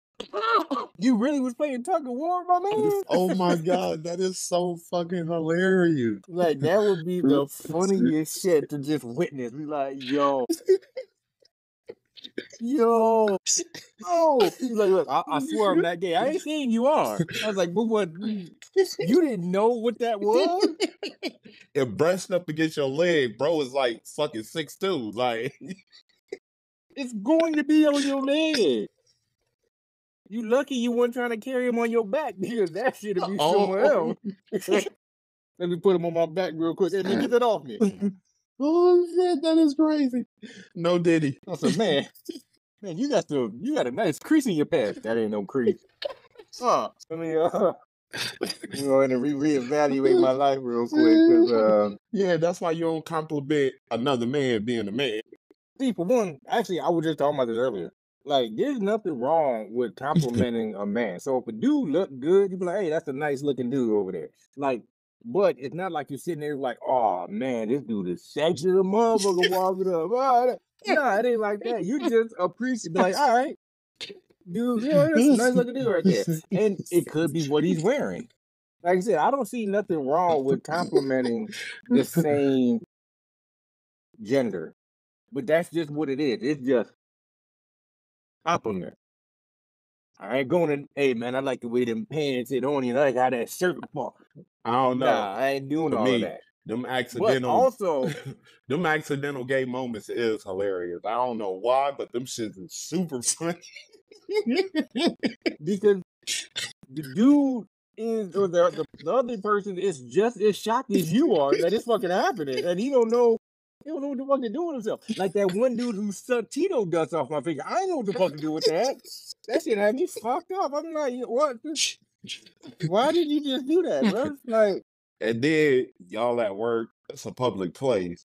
really was playing tug of war, my man? Oh my god, that is so fucking hilarious. Like, that would be the funniest shit to just witness. Be like, yo, oh. He's like, look, I swear I'm not gay. I ain't saying you are. I was like, but what? You didn't know what that was? If breast up against your leg, bro is like fucking 6'2". Like, It's going to be on your leg. You lucky you weren't trying to carry him on your back because that shit'd be somewhere else. Let me put him on my back real quick. Hey, man, get that off me. oh shit, that is crazy. No Diddy. I said, man, you got a nice crease in your pants. That ain't no crease. Let me go ahead and reevaluate my life real quick. Cause, yeah, that's why you don't compliment another man being a man. see, for one, actually, I was just talking about this earlier. Like, there's nothing wrong with complimenting a man. So if a dude look good, you be like, hey, that's a nice looking dude over there. Like, but it's not like you're sitting there like, oh man, this dude is sexy as a motherfucker walking up. Nah, it ain't like that. You just appreciate, be like, all right, dude, yeah, that's a nice looking dude right there. And it could be what he's wearing. Like I said, I don't see nothing wrong with complimenting the same gender. But that's just what it is. It's just compliment. I ain't going to, hey man, I like the way them pants hit on you. I like how that shirt fall. I don't know. Nah, I ain't doing For all me, of that. them But accidental, also, them accidental gay moments is hilarious. I don't know why, but them shits is super funny. because the dude is, or the other person is just as shocked as you are that it's fucking happening. And he don't know what the fuck to do with himself. Like that one dude who sucked Tito dust off my finger. I ain't know what the fuck to do with that. That shit had me fucked up. I'm like, what? Why did you just do that, bro? Like, and then y'all at work, it's a public place.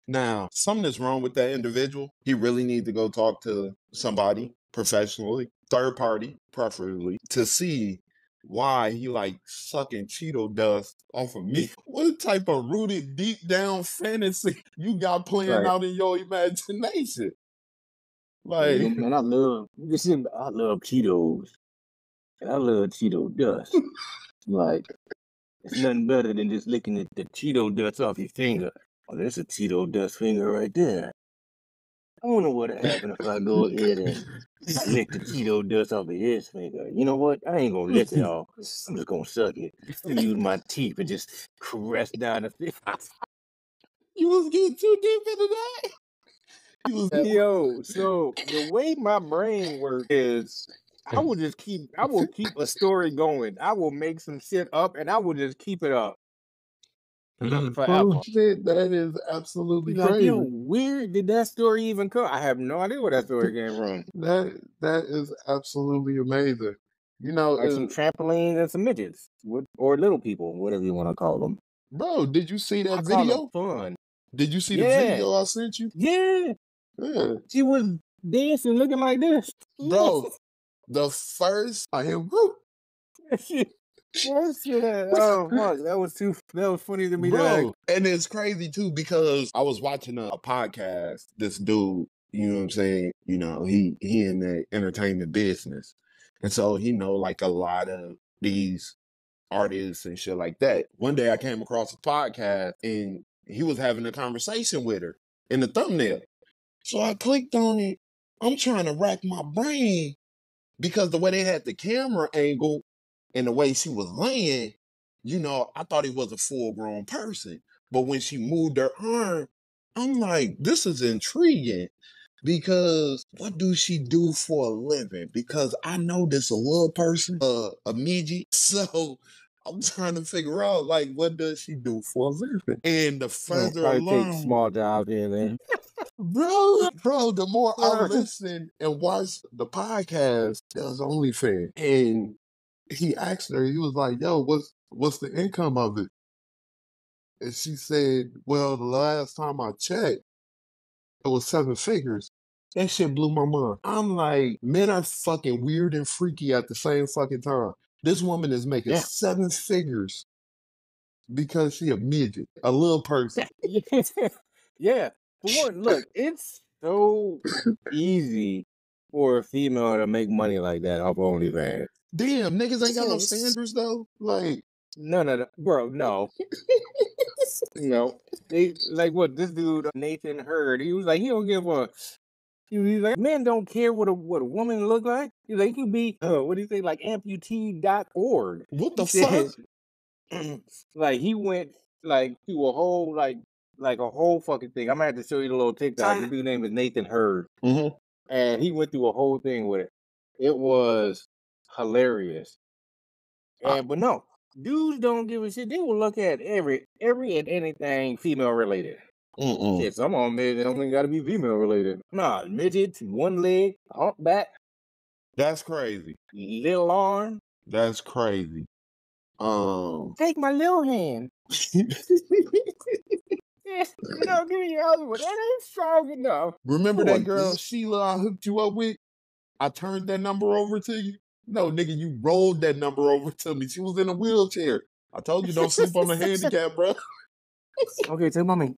Now, something is wrong with that individual. He really needs to go talk to somebody professionally, third party, preferably, to see why he like sucking Cheeto dust off of me. What type of rooted deep down fantasy you got playing right. out in your imagination? Like, Man, I love Cheetos. And I love Cheeto dust. Like, it's nothing better than just licking the Cheeto dust off your finger. Oh, there's a Cheeto dust finger right there. I wonder what'd happen if I go ahead and lick the Cheeto dust off of his finger. You know what? I ain't gonna lick it off. I'm just gonna suck it. I'm gonna use my teeth and just caress down the finger. you was getting too deep into that? You was Yo, so the way my brain works is I will keep a story going. I will make some shit up and I will just keep it up forever. Oh shit, that is absolutely Like, crazy. yo, where did that story even come? I have no idea where that story came from. That is absolutely amazing. You know, Like some trampolines and some midgets, or little people, whatever you want to call them. bro, did you see I that call them video? fun. Did you see the Yeah. video I sent you? Yeah, Yeah. she was dancing, looking like this. Bro, the first I am Oh fuck, that was funny to me. bro, and it's crazy too because I was watching a podcast. This dude, you know what I'm saying? You know, he in the entertainment business, and so he know like a lot of these artists and shit like that. One day I came across a podcast and he was having a conversation with her in the thumbnail. So I clicked on it. I'm trying to rack my brain because the way they had the camera angle and the way she was laying, you know, I thought it was a full-grown person. But when she moved her arm, I'm like, this is intriguing because what do she do for a living? Because I know this a little person, a midget. So I'm trying to figure out, like, what does she do for a living? And the further along, take small jobs here and there. Bro, the more I listen and watch the podcast, there's OnlyFans. And he asked her, he was like, yo, what's the income of it? And she said, well, the last time I checked, it was 7 figures. That shit blew my mind. I'm like, men are fucking weird and freaky at the same fucking time. This woman is making Yeah. 7 figures because she a midget, a little person. Yeah. For one, look, it's so easy for a female to make money like that off OnlyFans. Damn, niggas ain't got no Yeah. standards though. Like, No, bro, no. No. They like what this dude Nathan Hurd. He was like, he don't give a. He's like, men don't care what a woman look like. He's like, you be what do you say, like amputee.org. what the He fuck? said, like he went like through a whole like a whole fucking thing. I'm gonna have to show you the little TikTok. This dude's name is Nathan Hurd, Mm-hmm. and he went through a whole thing with it. It was hilarious. And but no, dudes don't give a shit. They will look at every and anything female related. Shit, some of them they don't even got to be female related. Nah, midgets, one leg, humpback, That's crazy. little arm. That's crazy. Take my little hand. Yes, no, give me your other one. That ain't strong enough. Remember Come that on, girl dude. Sheila I hooked you up with? I turned that number over to you. No, nigga, you rolled that number over to me. She was in a wheelchair. I told you don't sleep on the handicap, bro. Okay, tell mommy.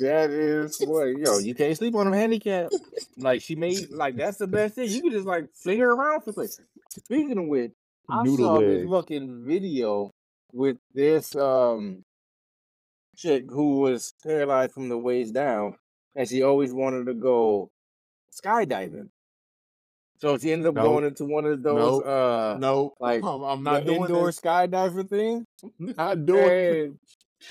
That is what you can't sleep on them handicap. Like she made like that's the best thing. You can just like fling her around for place. Speaking of which, I Noodle saw this leg. fucking video with this chick who was paralyzed from the waist down, and she always wanted to go skydiving. So she ended up going into one of those No, like I'm the not doing indoor this. skydiver thing. Not doing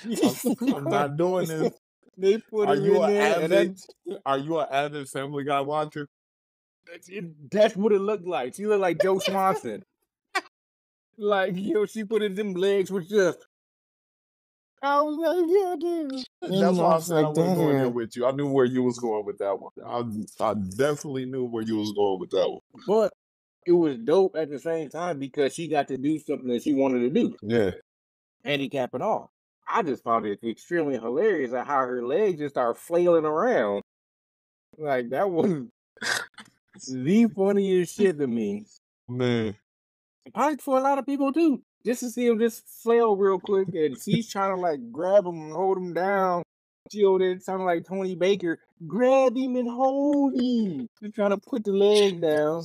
this. And I'm not doing this. they put Are her you in an there, and then avid Family Guy watcher? that's what it looked like. She looked like Joe Swanson. Like, she put in them legs was just. I was like, yeah, dude. That's why I said I wasn't going there damn. with you. I knew where you was going with that one. I definitely knew where you was going with that one. But it was dope at the same time because she got to do something that she wanted to do, Yeah. handicap and all. I just found it extremely hilarious at how her legs just started flailing around. Like, that was the funniest shit to me. Man. Probably for a lot of people too. Just to see him just flail real quick, and she's trying to like grab him and hold him down. She over there sounding like Tony Baker. Grab him and hold him. Just trying to put the leg down.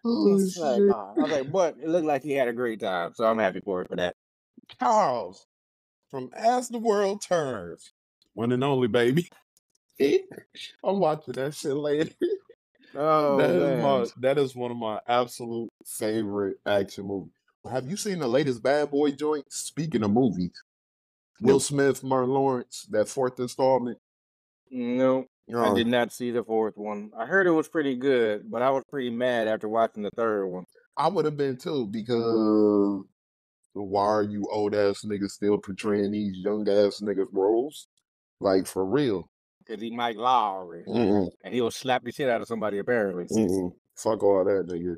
Oh, It's like, shit. I was like, but it looked like he had a great time, so I'm happy for that. Charles from As the World Turns. One and only, baby. I'm watching that shit later. Oh man, that is one of my absolute favorite action movies. Have you seen the latest Bad Boy joint? Speaking of movies, Will Smith, Martin Lawrence, that fourth installment. no, I Oh, did not see the fourth one. I heard it was pretty good, but I was pretty mad after watching the third one. I would have been too, because why are you old ass niggas still portraying these young ass niggas roles? Like, for real. Cause he Mike Lowry, Mm-mm, and he'll slap the shit out of somebody apparently. mm-mm. Fuck all that, nigga.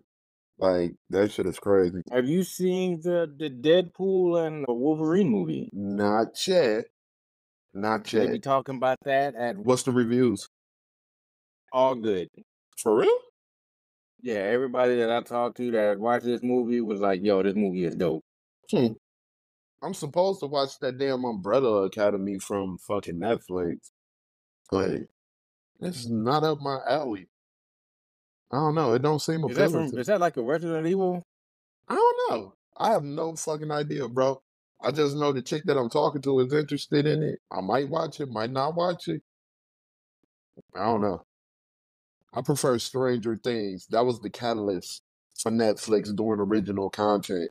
Like, that shit is crazy. Have you seen the Deadpool and Wolverine movie? Not yet. Not They be yet. talking about that at What's the reviews? all good. For real? Yeah, everybody that I talked to that watched this movie was like, "Yo, this movie is dope." I'm supposed to watch that damn Umbrella Academy from fucking Netflix, but it's not up my alley. I don't know. It don't seem Is that appealing. is that like a Resident Evil? I don't know. I have no fucking idea, bro. I just know the chick that I'm talking to is interested in it. I might watch it, might not watch it. I don't know. I prefer Stranger Things. That was the catalyst for Netflix doing original content.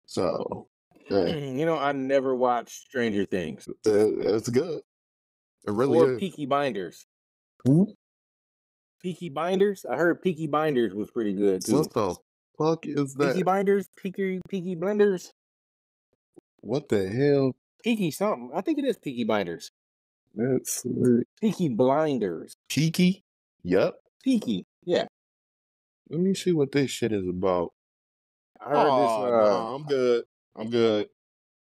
So, yeah, I never watched Stranger Things it's good. It really or is. Peaky Blinders. Who? Peaky Blinders. I heard Peaky Blinders was pretty good too. What the fuck is Peaky that? Blinders, Peaky Blinders, What the hell? Peaky something. I think it is Peaky Blinders. That's Peaky Blinders. Peaky? Yep. Peaky. Yeah. Let me see what this shit is about. I heard Oh, no, I'm good. I'm good.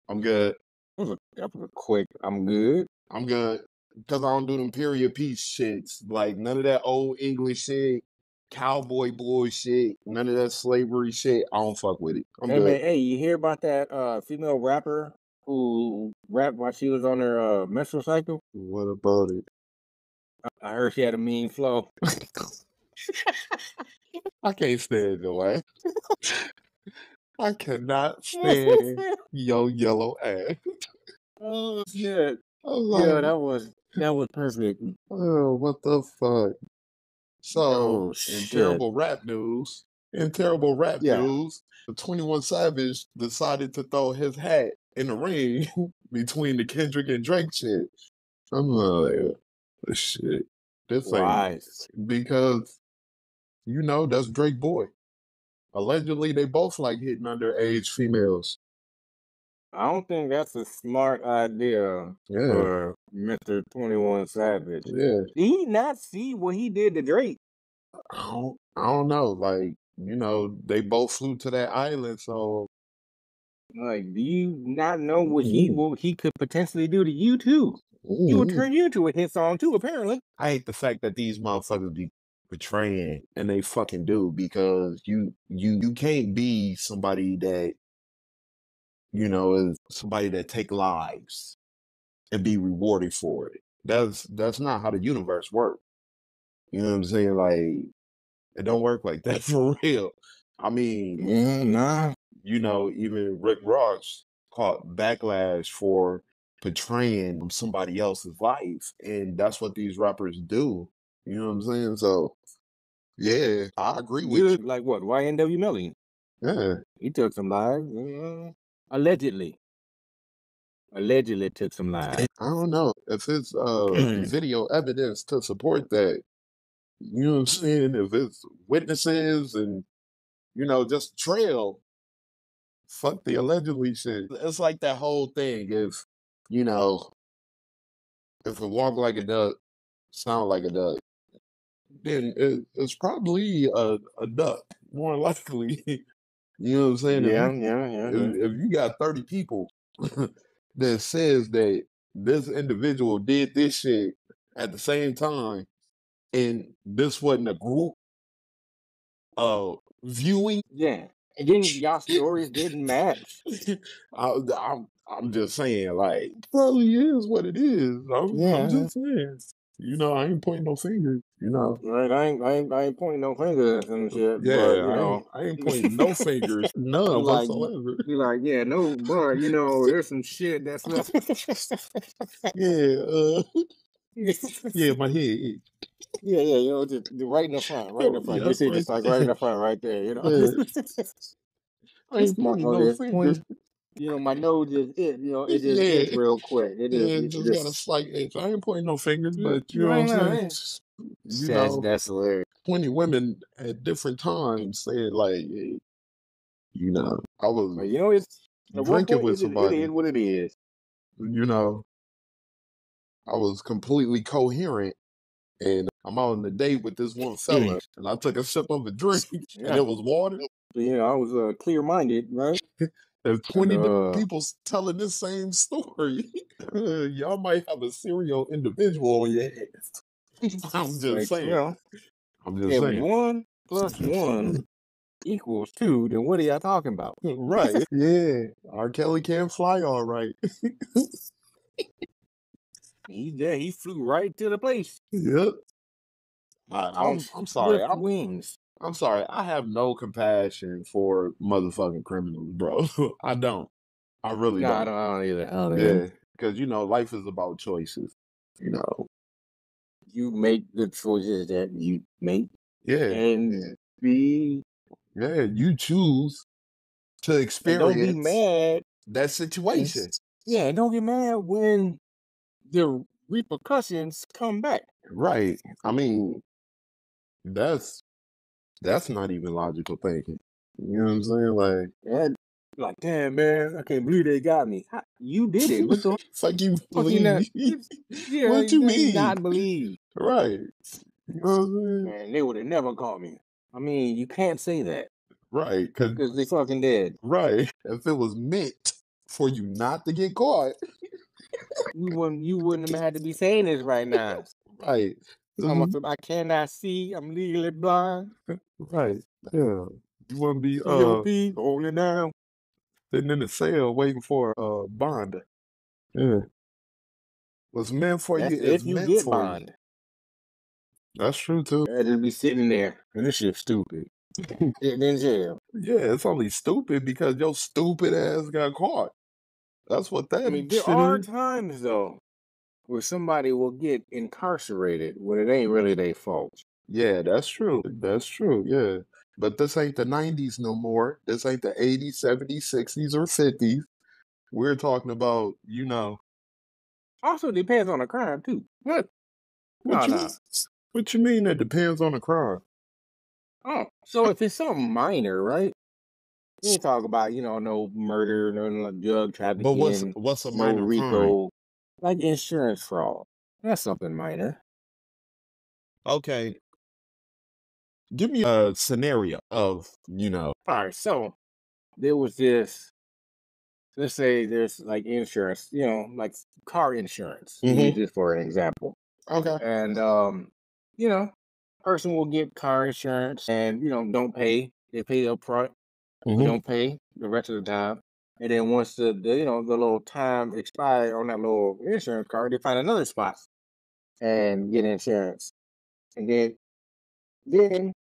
I'm good. That was a quick. I'm good. I'm good. Because I don't do them period piece shits. Like, none of that old English shit, cowboy bullshit, none of that slavery shit. I don't fuck with it. I'm Hey good. man, hey, you hear about that female rapper who rapped while she was on her menstrual cycle? What about it? I heard she had a mean flow. I can't stand the way. I cannot stand your yellow ass. Oh shit! I'm Yeah, like, that was perfect. oh, what the fuck? So, Oh in shit! terrible rap news, Yeah. 21 Savage decided to throw his hat in the ring between the Kendrick and Drake shit. I'm like, shit. This ain't Why? because, that's Drake boy. Allegedly, they both like hitting underage females. I don't think that's a smart idea Yeah, for Mr. 21 Savage. yeah. Did he not see what he did to Drake? I don't know. Like, they both flew to that island, so Like, do you not know what he could potentially do to you too? He would turn you into a hit song too, apparently. I hate the fact that these motherfuckers be betraying, and they fucking do, because you can't be somebody that is somebody that take lives and be rewarded for it. That's not how the universe works. You know what I'm saying? Like, it don't work like that for real. I mean, Nah. even Rick Ross caught backlash for portraying somebody else's life, and that's what these rappers do. You know what I'm saying? So, yeah, I agree with You you. like what? YNW Melly. Yeah, He took some lives. Allegedly. Allegedly took some lives. I don't know if it's video evidence to support that. You know what I'm saying? If it's witnesses and just trail, fuck the allegedly shit. It's like that whole thing. You know, if it walk like a duck, sound like a duck, then it's probably a duck, more likely. You know what I'm saying? Yeah. If you got 30 people that says that this individual did this shit at the same time, and this wasn't a group viewing, Yeah. And then y'all stories didn't match. I'm just saying, like, probably is what it is. I'm just saying. I ain't pointing no fingers. Right, I ain't pointing no fingers and shit, Yeah, but I ain't pointing no fingers, none you like whatsoever. you like, yeah, no, but there's some shit that's left. Yeah, yeah, my head. Yeah, just right in the front, right in the front. Yeah, You see, just like right in the front, right there, yeah. I ain't pointing no fingers. My nose is it, it just Yeah, itch real quick. It yeah, is just got a slight itch. I ain't pointing no fingers, but you know right what I'm now. saying? You know, That's hilarious. 20 women at different times said, like, hey, I was But it's at one drinking point with it somebody, is what it is. I was completely coherent, and I'm out on a date with this one fella, and I took a sip of a drink, and it was water. I was clear minded, right? There's 20 different people telling this same story. Y'all might have a serial individual on your hands. I'm just saying. I'm just If saying. 1 + 1 equals 2, then what are y'all talking about? Right. Yeah. R. Kelly can't fly all right. He flew right to the place. Yep. I'm sorry. With wings. I'm sorry. I have no compassion for motherfucking criminals, bro. I don't. I really No, don't. I don't either. Yeah. Because, life is about choices. You make the choices that you make. Yeah. And be. Yeah. You choose to experience. And don't be mad. That situation. Yeah, and don't get mad when the repercussions come back. Right. I mean, that's not even logical thinking. You know what I'm saying? Like, damn, man, I can't believe they got me. You did it. What the fuck you fuck believe? Yeah, what you mean? Not believe. Right. You know what I'm saying? Man, they would have never caught me. I mean, you can't say that. Right. Because they fucking dead. Right. If it was meant for you not to get caught. You wouldn't have had to be saying this right now. Right. Talking about Mhm. some, I cannot see. I'm legally blind. Right. Yeah. You wouldn't be COP, hold it down. sitting in the cell waiting for bond. Yeah. What's meant for you That's is if you meant get for you. bond. That's true too. I'd just be sitting there. And this shit's stupid. Sitting in jail. Yeah, it's only stupid because your stupid ass got caught. That's what I that mean, there shit are is. times though where somebody will get incarcerated when it ain't really their fault. Yeah, that's true. That's true. Yeah. But this ain't the 90s no more. This ain't the 80s, 70s, 60s, or 50s. We're talking about, Also depends on the crime too. What? what No, you no. what you mean it depends on the crime? Oh, so if it's something minor, right? You ain't talk about, no murder, no like drug But trafficking, what's a no minor crime? RICO, like insurance fraud. That's something minor. Okay. Give me a scenario of, All right, so there was this, let's say there's like insurance, like car insurance. We use Mm-hmm. this for an example. Okay. And you know, person will get car insurance and don't pay. They pay up front, but Mm-hmm. don't pay the rest of the time. And then once the little time expired on that little insurance card, they find another spot and get insurance. And then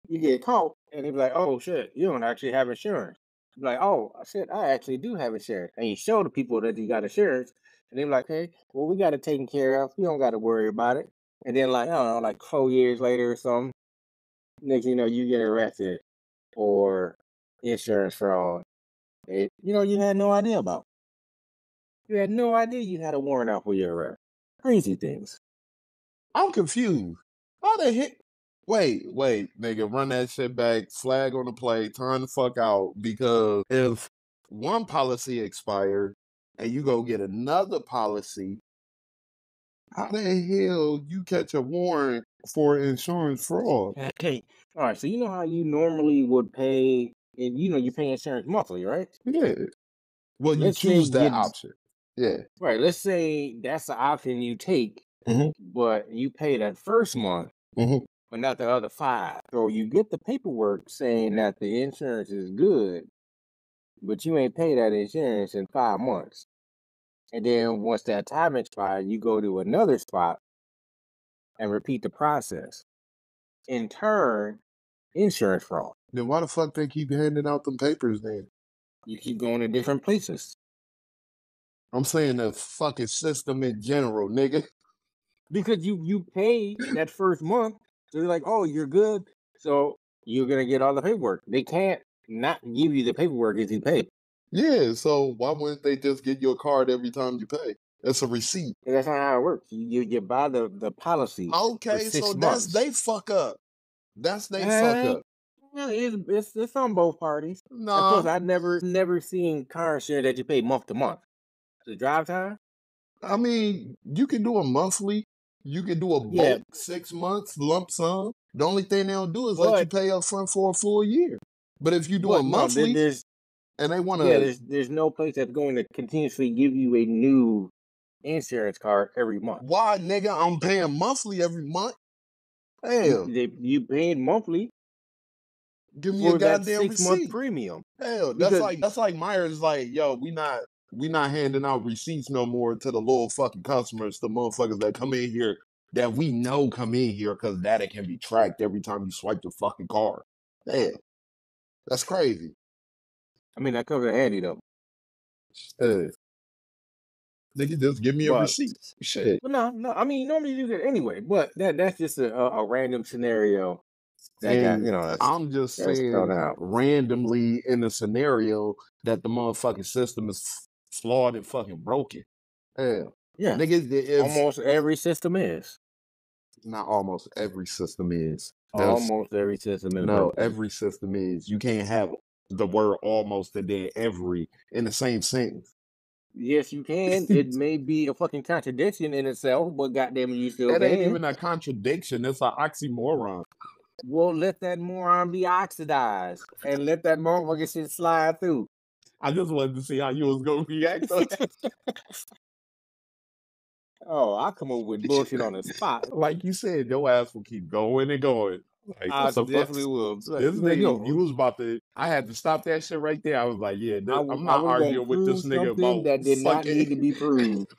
you get caught and they be like, oh shit, you don't actually have insurance. You're like, oh shit, I actually do have insurance. And you show the people that you got insurance, and they're like, hey, well, we got it taken care of. You don't got to worry about it. And then, like, I don't know, like 4 years later or something, next thing you know, you get arrested for insurance fraud. You had no idea about. You had no idea you had a warrant out for your arrest. Crazy things. I'm confused. How the heck? Wait, nigga, run that shit back, flag on the play, turn the fuck out. Because if one policy expired and you go get another policy, how the hell you catch a warrant for insurance fraud? Okay. All right. So you know how you normally would pay, and you pay insurance monthly, right? Yeah. Well, you Let's say choose that option. Yeah. right. Let's say that's the option you take, Mm-hmm. but you pay that first month, Mm-hmm. but not the other 5. So you get the paperwork saying that the insurance is good, but you ain't pay that insurance in 5 months. And then once that time expires, you go to another spot and repeat the process. In turn, insurance fraud. Then why the fuck they keep handing out them papers then? You keep going to different places I'm saying the fucking system in general, nigga. because you pay that first month. So they're like, oh, you're good. So you're gonna get all the paperwork. They can't not give you the paperwork if you pay. Yeah, so why wouldn't they just get you a card every time you pay? It's a receipt. And that's not how it works. You buy the policy for Okay, so 6 that's months. they fuck up. That's they fuck up. Yeah, it's on both parties. And plus, Nah, I've never seen car insurance that you pay month to month. The drive time. I mean, you can do a monthly. You can do a Yeah, bulk 6 months lump sum. The only thing they don't do is let you but pay up front for a full year. But if you do a no, monthly there's and they want yeah, to, there's no place that's going to continuously give you a new insurance card every month. why, nigga, I'm paying monthly every month? Hell, You paying monthly give me a for that goddamn 6 month receipt. premium Hell, because that's like Myers like, yo, we not handing out receipts no more to the little fucking customers, the motherfuckers that come in here that we know come in here because data can be tracked every time you swipe the fucking card. Hell, that's crazy. I mean that comes in handy though. They can just give me a But receipt. Shit. no, I mean normally you do that anyway. But that's just a random scenario that got And I'm just that's thrown saying out. randomly in a scenario that the motherfucking system is flawed and fucking broken. Hell. Yeah, Nigga, if almost every system is. not almost every system is. There's Almost every system is no, broken. every system is. You can't have the word almost and then every in the same sentence. Yes, you can. It may be a fucking contradiction in itself, but goddamn, you still It ain't can. even a contradiction. It's an oxymoron. Well, let that moron be oxidized and let that motherfucking shit slide through. I just wanted to see how you was gonna react on that. Oh, I come up with bullshit on the spot. Like you said, your ass will keep going and going. Like, I what the fuck? definitely will. This Like, nigga, you yo, was about to. I had to stop that shit right there. I was like, yeah, I'm I not was gonna arguing with this prove nigga something about that did not need to fucking. be proved.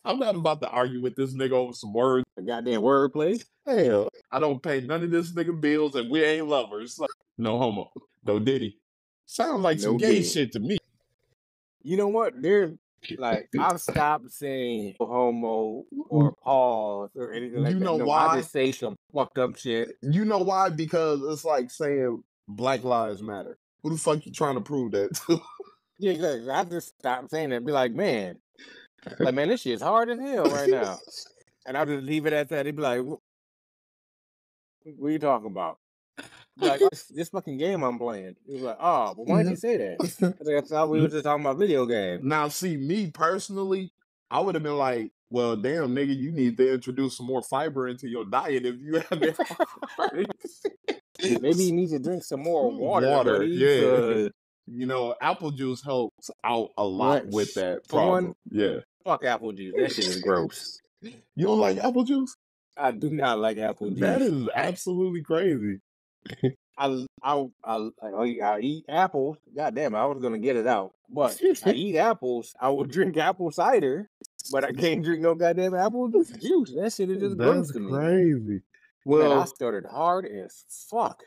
I'm not about to argue with this nigga over some words. A goddamn wordplay. Hell, I don't pay none of this nigga bills, and we ain't lovers. Like, no homo, no diddy. Sound like some No gay dead. shit to me. You know what? There's like I've stopped saying homo or pause or anything like You that. know No, why? I just say some fucked up shit. You know why? Because it's like saying Black Lives Matter. Who the fuck you trying to prove that to? Yeah, exactly. I just stopped saying that. Be like, man, this shit's hard as hell right now. And I'll just leave it at that. They'd be like, what are you talking about? Be like, oh, this fucking game I'm playing. He was like, oh, but why didn't you say that? I think I thought we were just talking about video games. Now, see, me personally, I would have been like, well, damn, nigga, you need to introduce some more fiber into your diet if you have it. Maybe you need to drink some more water. Water, buddy, yeah. 'cause You know, apple juice helps out a lot What? with that For one- problem. Yeah. fuck apple juice. That shit is gross. You don't like apple juice? I do not like apple juice. That is absolutely crazy. I eat apples. God damn, I was gonna get it out. But I eat apples. I will drink apple cider, but I can't drink no goddamn apple juice. That shit is just gross That's to me. crazy. Man, I Well, started hard as fuck.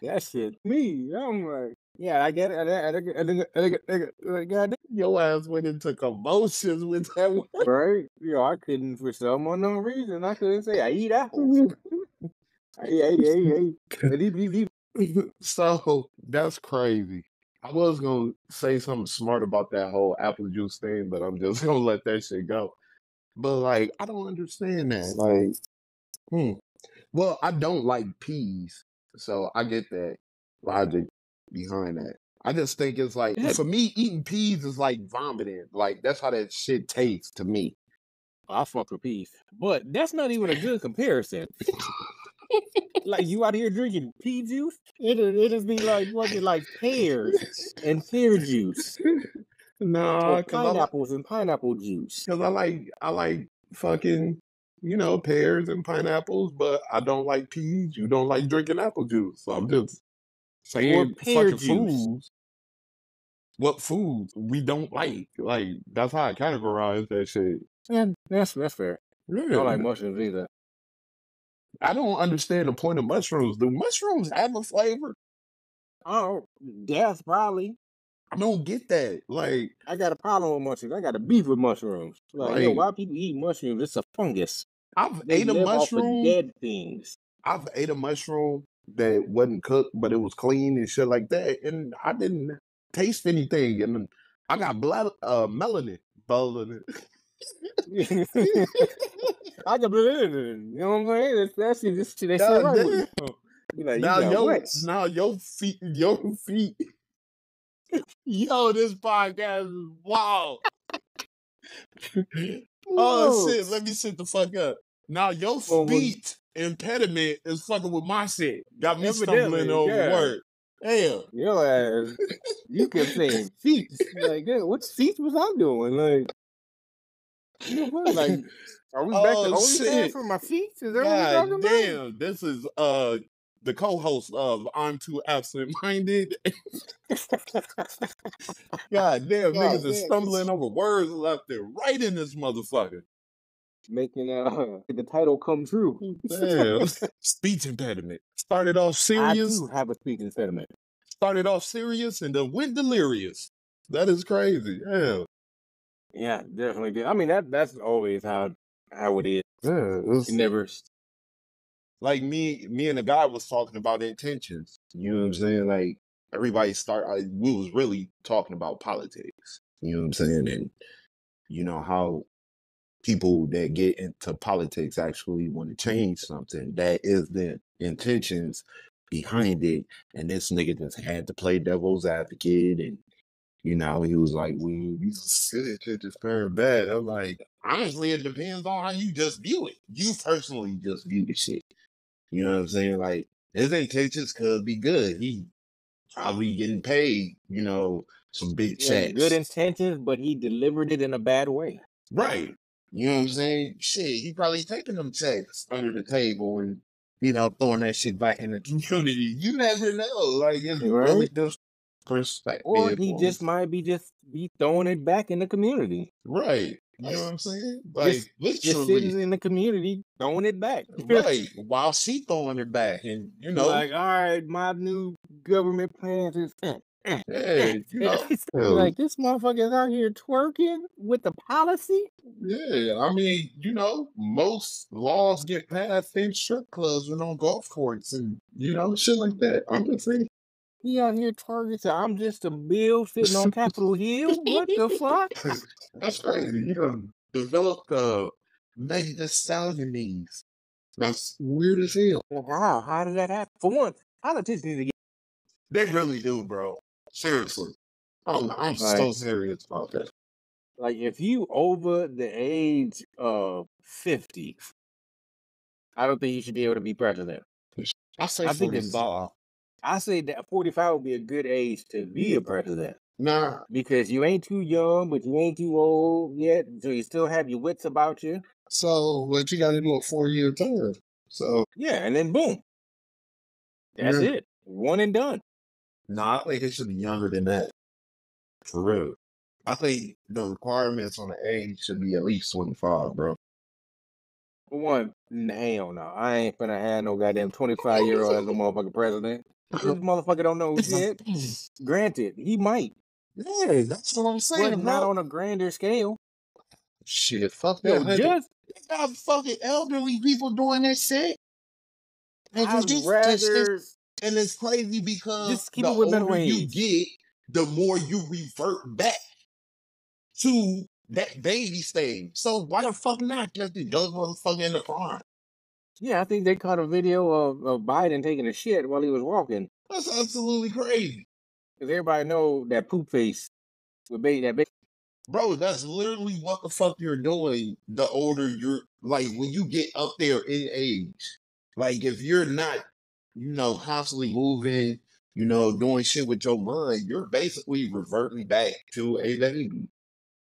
That shit, me. I'm like, yeah, I get it. Goddamn, your ass went into commotions with that one. right? I couldn't, for some unknown reason, I couldn't say I eat apples. Hey. So that's crazy. I was gonna say something smart about that whole apple juice thing, but I'm just gonna let that shit go. But like, I don't understand that. Like, well, I don't like peas, so I get that logic behind that. I just think it's like, for me, eating peas is like vomiting. Like, that's how that shit tastes to me. I fuck with peas, but that's not even a good comparison. Like, you out here drinking pea juice, it'll just be like fucking like pears and pear juice, No, or pineapples and pineapple juice. because I like fucking, pears and pineapples, but I don't like peas. You don't like drinking apple juice. So I'm just saying pear fucking juice. foods. What foods we don't like? Like, that's how I categorize that shit. Yeah, that's fair. I don't Yeah. like mushrooms either. I don't understand the point of mushrooms. Do mushrooms have a flavor? Oh, death probably. I don't get that. Like, I got a problem with mushrooms. I got a beef with mushrooms. Like, Like- why people eat mushrooms? It's a fungus. I've They ate a live off of mushroom. dead things. I've ate a mushroom that wasn't cooked, but it was clean and shit like that, and I didn't taste anything, and I got melanin. I can believe it. You know what I'm saying? That's just they say God right. damn. with you. Be like, Now you got what? your feet. Yo, this podcast is wild. Oh No. shit, let me sit the fuck up. Now your Well, speech impediment is fucking with my shit. Got me Evidently, stumbling over yeah. words. Damn. Your ass, you kept saying feet. Like, yeah, what feet was I doing? Like, you know what? Like, are we back to Oh, OnlyFans shit. for my feet? Is that what we're God talking about? damn. This is the co-host of I'm Too Absent Minded. God damn, niggas is stumbling over words left and right in this motherfucker. Making the title come true. Damn. Speech impediment. Started off I serious. do have a speech impediment. Started off serious and then went delirious. That is crazy. Yeah. Yeah, definitely did. I mean, that's always how it is. Yeah. It never. Like me and the guy was talking about intentions. You know what I'm saying? Like everybody we was really talking about politics. You know what I'm saying? And you know how people that get into politics actually want to change something. That is the intentions behind it. And this nigga just had to play devil's advocate, and he was like, well, you shit just very bad. I'm like, honestly, it depends on how you just view it. You personally just view the shit. You know what I'm saying? Like, his intentions could be good. He probably getting paid, some big He had good checks. intentions, but he delivered it in a bad way. Right. You know what I'm saying? Shit, he probably taking them checks under the table and, throwing that shit back in the community. You never know. Like, it's really Right? just Or perspective. he just might be throwing it back in the community. Right. You know what I'm saying? Just Like, just literally. sitting in the community throwing it back. Right. While she throwing it back. And, Like, all right, my new government plans is yeah, like this motherfucker's out here twerking with the policy. yeah, I mean, most laws get passed in strip clubs and on golf courts and, shit like that. I'm just saying. He out here twerking. So I'm just a bill sitting on Capitol Hill. What the fuck? That's crazy. Developed mega stallions. That's weird as hell. Wow, how did that happen? For one, politicians need to get They really do, bro. Seriously. I'm so serious about that. like if you over the age of 50, I don't think you should be able to be president. I say I think 45. I say that 45 would be a good age to be a president. Nah. Because you ain't too young, but you ain't too old yet, so you still have your wits about you. So what you gotta do a 4-year term. So yeah, and then boom. That's it. One and done. No, I think it should be younger than that. For real. I think the requirements on the age should be at least 25, bro. For one, hell no. I ain't finna have no goddamn 25-year-old as a motherfucking president. This motherfucker don't know shit. Granted, he might. Yeah, that's what I'm saying, but not on a grander scale. Shit, fuck Yo, that. just They got fucking elderly people doing that shit. I'd rather and it's crazy because just keep the it with older you age. get, the more you revert back to that baby stage. So why the fuck not just the young motherfucker in the prime? Yeah, I think they caught a video of Biden taking a shit while he was walking. That's absolutely crazy. Because everybody know that poop face with that baby. Bro, that's literally what the fuck you're doing the older you're, like, when you get up there in age. Like, if you're not, constantly moving, doing shit with your mind, you're basically reverting back to a baby.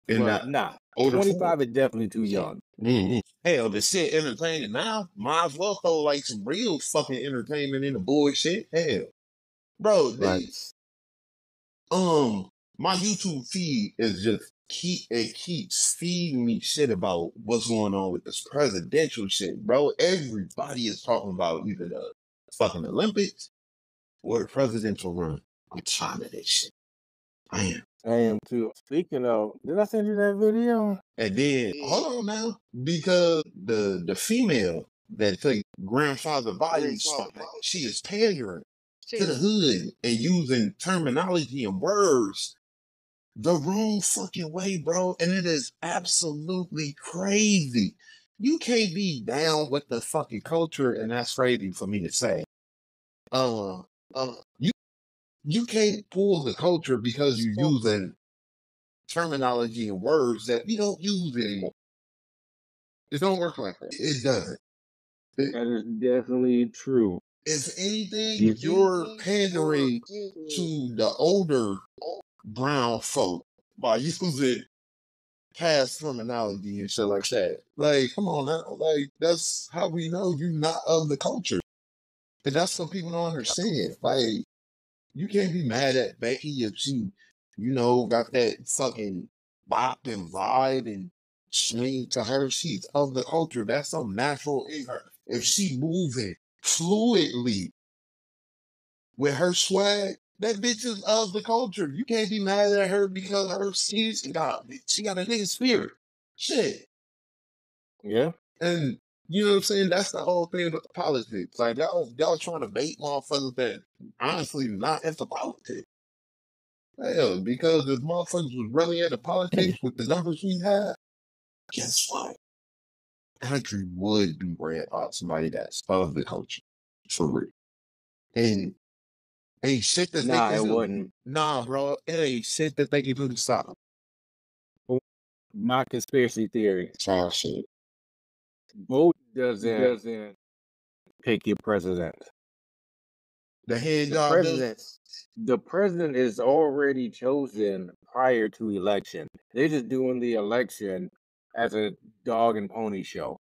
Nah, 25 is definitely too young. Mm-hmm. Hell, the shit entertaining now, might as well throw like some real fucking entertainment in the bullshit. Hell, bro, my YouTube feed is just keeps feeding me shit about what's going on with this presidential shit, bro. Everybody is talking about either the fucking Olympics or the presidential run. I'm tired of this shit. I am too. Speaking of, did I send you that video? And then hold on now, because the female that took grandfather Biden's spotlight, she is pandering to the hood and using terminology and words the wrong fucking way, bro. And it is absolutely crazy. You can't be down with the fucking culture, and that's crazy for me to say. You can't pull the culture because you're using terminology and words that we don't use anymore. It don't work like that. It doesn't. That is definitely true. If anything, you're pandering to the older brown folk by using past terminology and shit like that. Like, come on now. Like, that's how we know you're not of the culture. And that's what people don't understand. Like, you can't be mad at Becky if she, got that fucking bop and vibe and swing to her. She's of the culture. That's so natural in her. If she moving fluidly with her swag, that bitch is of the culture. You can't be mad at her because she got a nigga spirit. Shit. Yeah. And you know what I'm saying? That's the whole thing with the politics. Like, y'all trying to bait motherfuckers that honestly not into politics. Hell, because if motherfuckers was really into politics with the numbers we have, guess what? Country would be ran by somebody that's of the culture. For real. And ain't shit that they can do. Wouldn't. Nah, bro. It ain't shit that they can do to stop. My conspiracy theory. Child shit. Vote doesn't pick your president. The hand The job does. president is already chosen prior to election. They're just doing the election as a dog and pony show.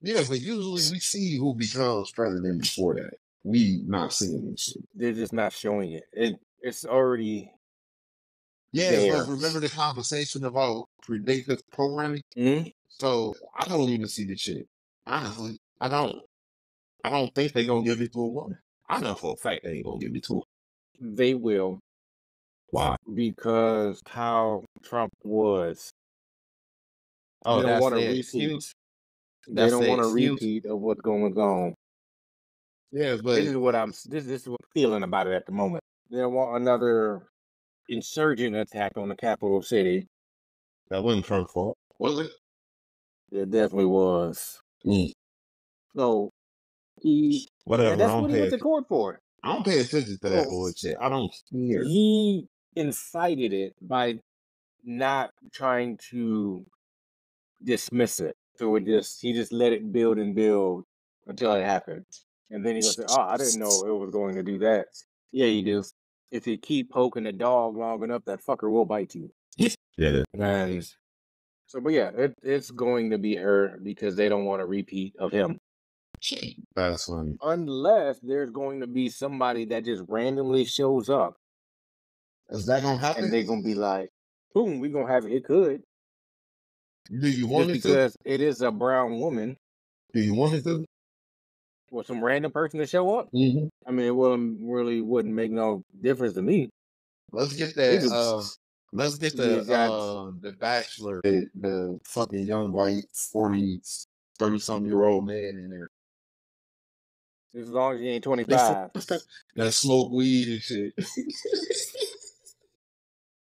Yeah, but usually we see who becomes president before that. We not seeing this shit. They're just not showing it. It's already Yeah, there. but remember the conversation about predictive programming? Mhm. So I don't even see the shit. Honestly, I don't. I don't think they're gonna give it to a woman. I know for a fact they ain't gonna give it to her. They will, Why? because how Trump was. Oh, They don't that's want a the repeat. excuse. They don't the want a excuse. repeat of what's going on. Yeah, but This is what this is what I'm feeling about it at the moment. They don't want another insurgent attack on the capital city. that wasn't Trump's fault, was it? It definitely was. So he Whatever. and that's what he went to court for. I don't pay attention to that So bullshit. I don't care. he incited it by not trying to dismiss it. So he just let it build and build until it happened. And then he goes, "Oh, I didn't know it was going to do that." Yeah, you do. If you keep poking the dog long enough, that fucker will bite you. Yeah. And so, but yeah, it's going to be her because they don't want a repeat of him. That's funny. Unless there's going to be somebody that just randomly shows up. Is that gonna happen? And they're gonna be like, boom, we're gonna have it. It could. Do you want just it because to? it is a brown woman. Do you want it to? For some random person to show up? Mm-hmm. I mean, it wouldn't make no difference to me. Let's get that. Let's get the Bachelor, the fucking young white 30-something-year-old man in there. As long as he ain't 25. That smoke weed and shit.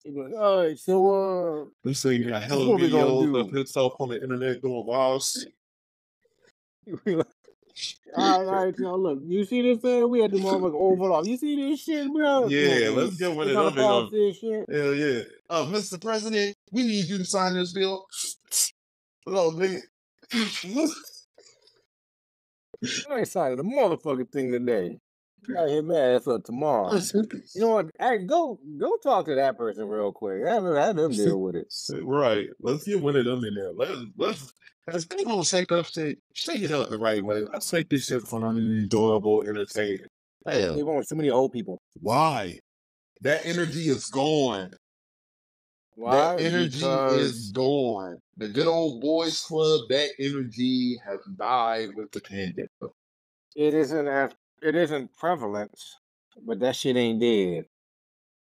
He goes, all right, so let's say you got hella what we gonna videos do? of himself on the internet doing wild shit. All right, y'all. Look, you see this thing? We had the motherfucker overlap. You see this shit, bro? Yeah, let's get one of them. Shit. Hell yeah. Mr. President, we need you to sign this bill. Hello, nigga. I ain't signing the motherfucking thing today. I hit my ass up tomorrow. You know what? Go talk to that person real quick. Have them deal with it. Right. Let's get one of them in there. Let's they gonna take up shit. Shake it up the right way. Let's make this shit fun and enjoyable, entertaining. Hell. They want so many old people. Why? That energy is gone. Why? That energy is gone. The good old boys club, that energy has died with the pandemic. It isn't prevalent, but that shit ain't dead.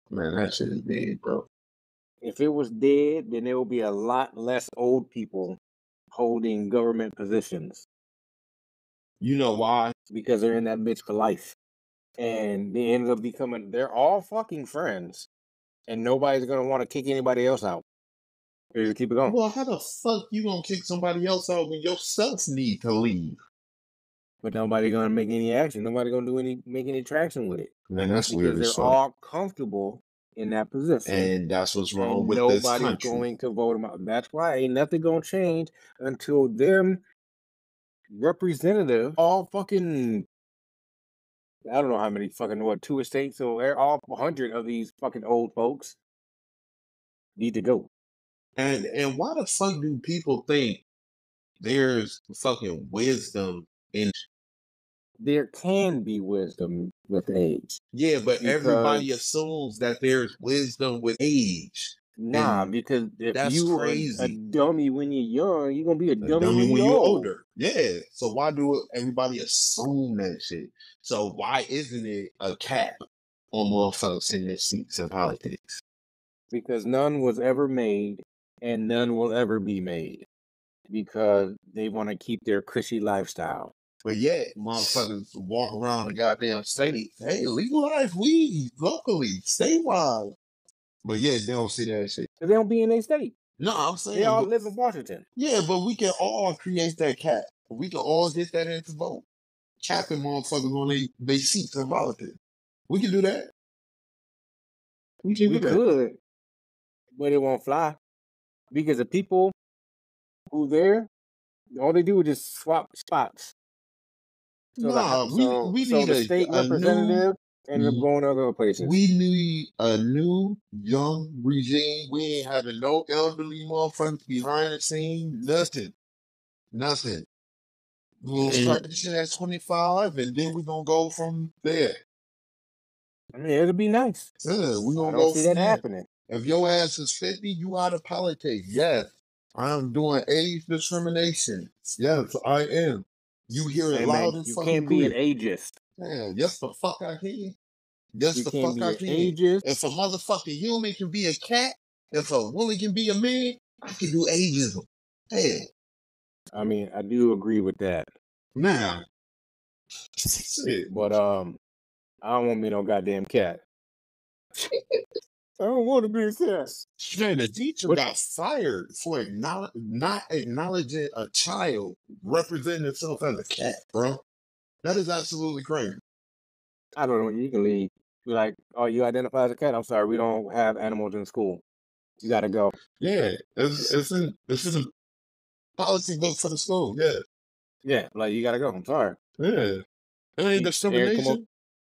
Man, that shit is dead, bro. If it was dead, then there would be a lot less old people holding government positions. You know why? Because they're in that bitch for life. And they end up they're all fucking friends. And nobody's going to want to kick anybody else out. Just keep it going. Well, how the fuck you going to kick somebody else out when yourself need to leave? But nobody going to make any action. Nobody going to make any traction with it. Man, that's because weird. Because they're all comfortable in that position. And that's what's wrong with this country. Nobody's going to vote them out. That's why ain't nothing going to change until them representatives all fucking... I don't know how many fucking, 2 estates, so all 100 of these fucking old folks need to go. And why the fuck do people think there's fucking wisdom in... There can be wisdom with age. Yeah, but everybody assumes that there's wisdom with age. Nah, because if that's you crazy. A dummy when you're young, you're gonna be a dummy when you're older. Yeah. So why do everybody assume that shit? So why isn't it a cap on motherfuckers in their seats in politics? Because none was ever made and none will ever be made. Because they want to keep their cushy lifestyle. But yet, motherfuckers walk around the goddamn state. Hey, legalize weed locally, statewide. But yeah, they don't see that shit. They don't be in their state. No, I'm saying they all live in Washington. Yeah, but we can all create that cap. We can all get that into vote. Capping motherfuckers on they seats in politics. We can do that. We could, but it won't fly. Because the people who there, all they do is just swap spots. Nah, we So need the state a new representative ended up going other places. we need a new young regime. We ain't having no elderly motherfuckers behind the scenes. Nothing. Nothing. We'll start this shit at 25 and then we're gonna go from there. I mean, it'll be nice. Yeah, we're I gonna don't go see from that there. happening. If your ass is 50, you out of politics. Yes. I'm doing age discrimination. Yes, I am. You hear it Hey loud man, and you fucking can't be an clear. ageist. Yeah, yes the fuck I can. Yes You the can't fuck be I an can. ageist. If a motherfucking human can be a cat, if a woman can be a man, I can do ageism. Hey, I mean, I do agree with that. now. Shit. But I don't want to be no goddamn cat. I don't want to be a cat. Man, the teacher What? got fired for not acknowledging a child representing itself as a cat, bro. That is absolutely crazy. I don't know. You can leave. Be like, oh, you identify as a cat? I'm sorry, we don't have animals in school. You got to go. Yeah, it's in policy book for the school. Yeah, Yeah, like you got to go. I'm sorry. yeah. It ain't Eric, come on. discrimination.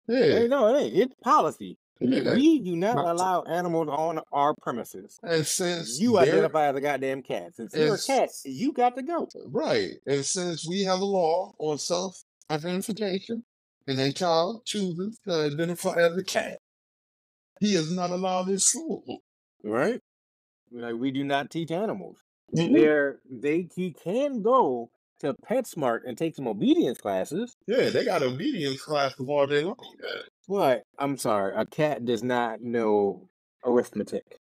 Yeah, Hey, no, it ain't. It's policy. yeah. We do not Not- allow animals on our premises. And since You they're identify as a goddamn cat. Since you're a It's- cat, you got to go. right, and since we have a law on self-identification, and a child chooses to identify as a cat, he is not allowed in school. Right? Like we do not teach animals. Mhm. He can go to PetSmart and take some obedience classes. Yeah, they got obedience classes all day long. Yeah. But I'm sorry, a cat does not know arithmetic.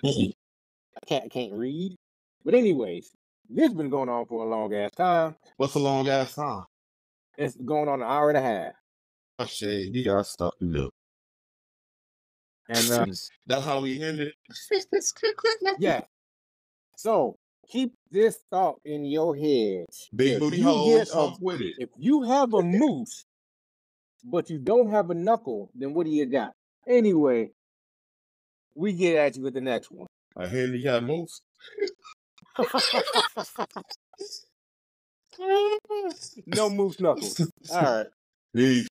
A cat can't read. But anyways, this has been going on for a long ass time. What's a long ass time? It's going on an hour and a half. I say you got stuff to do. And That's how we end it. yeah. So keep this thought in your head. Big If booty you hoes, get fuck with it. If you have a moose, but you don't have a knuckle, then what do you got? Anyway, we get at you with the next one. A handicap moose. No moose knuckles. All right. Peace.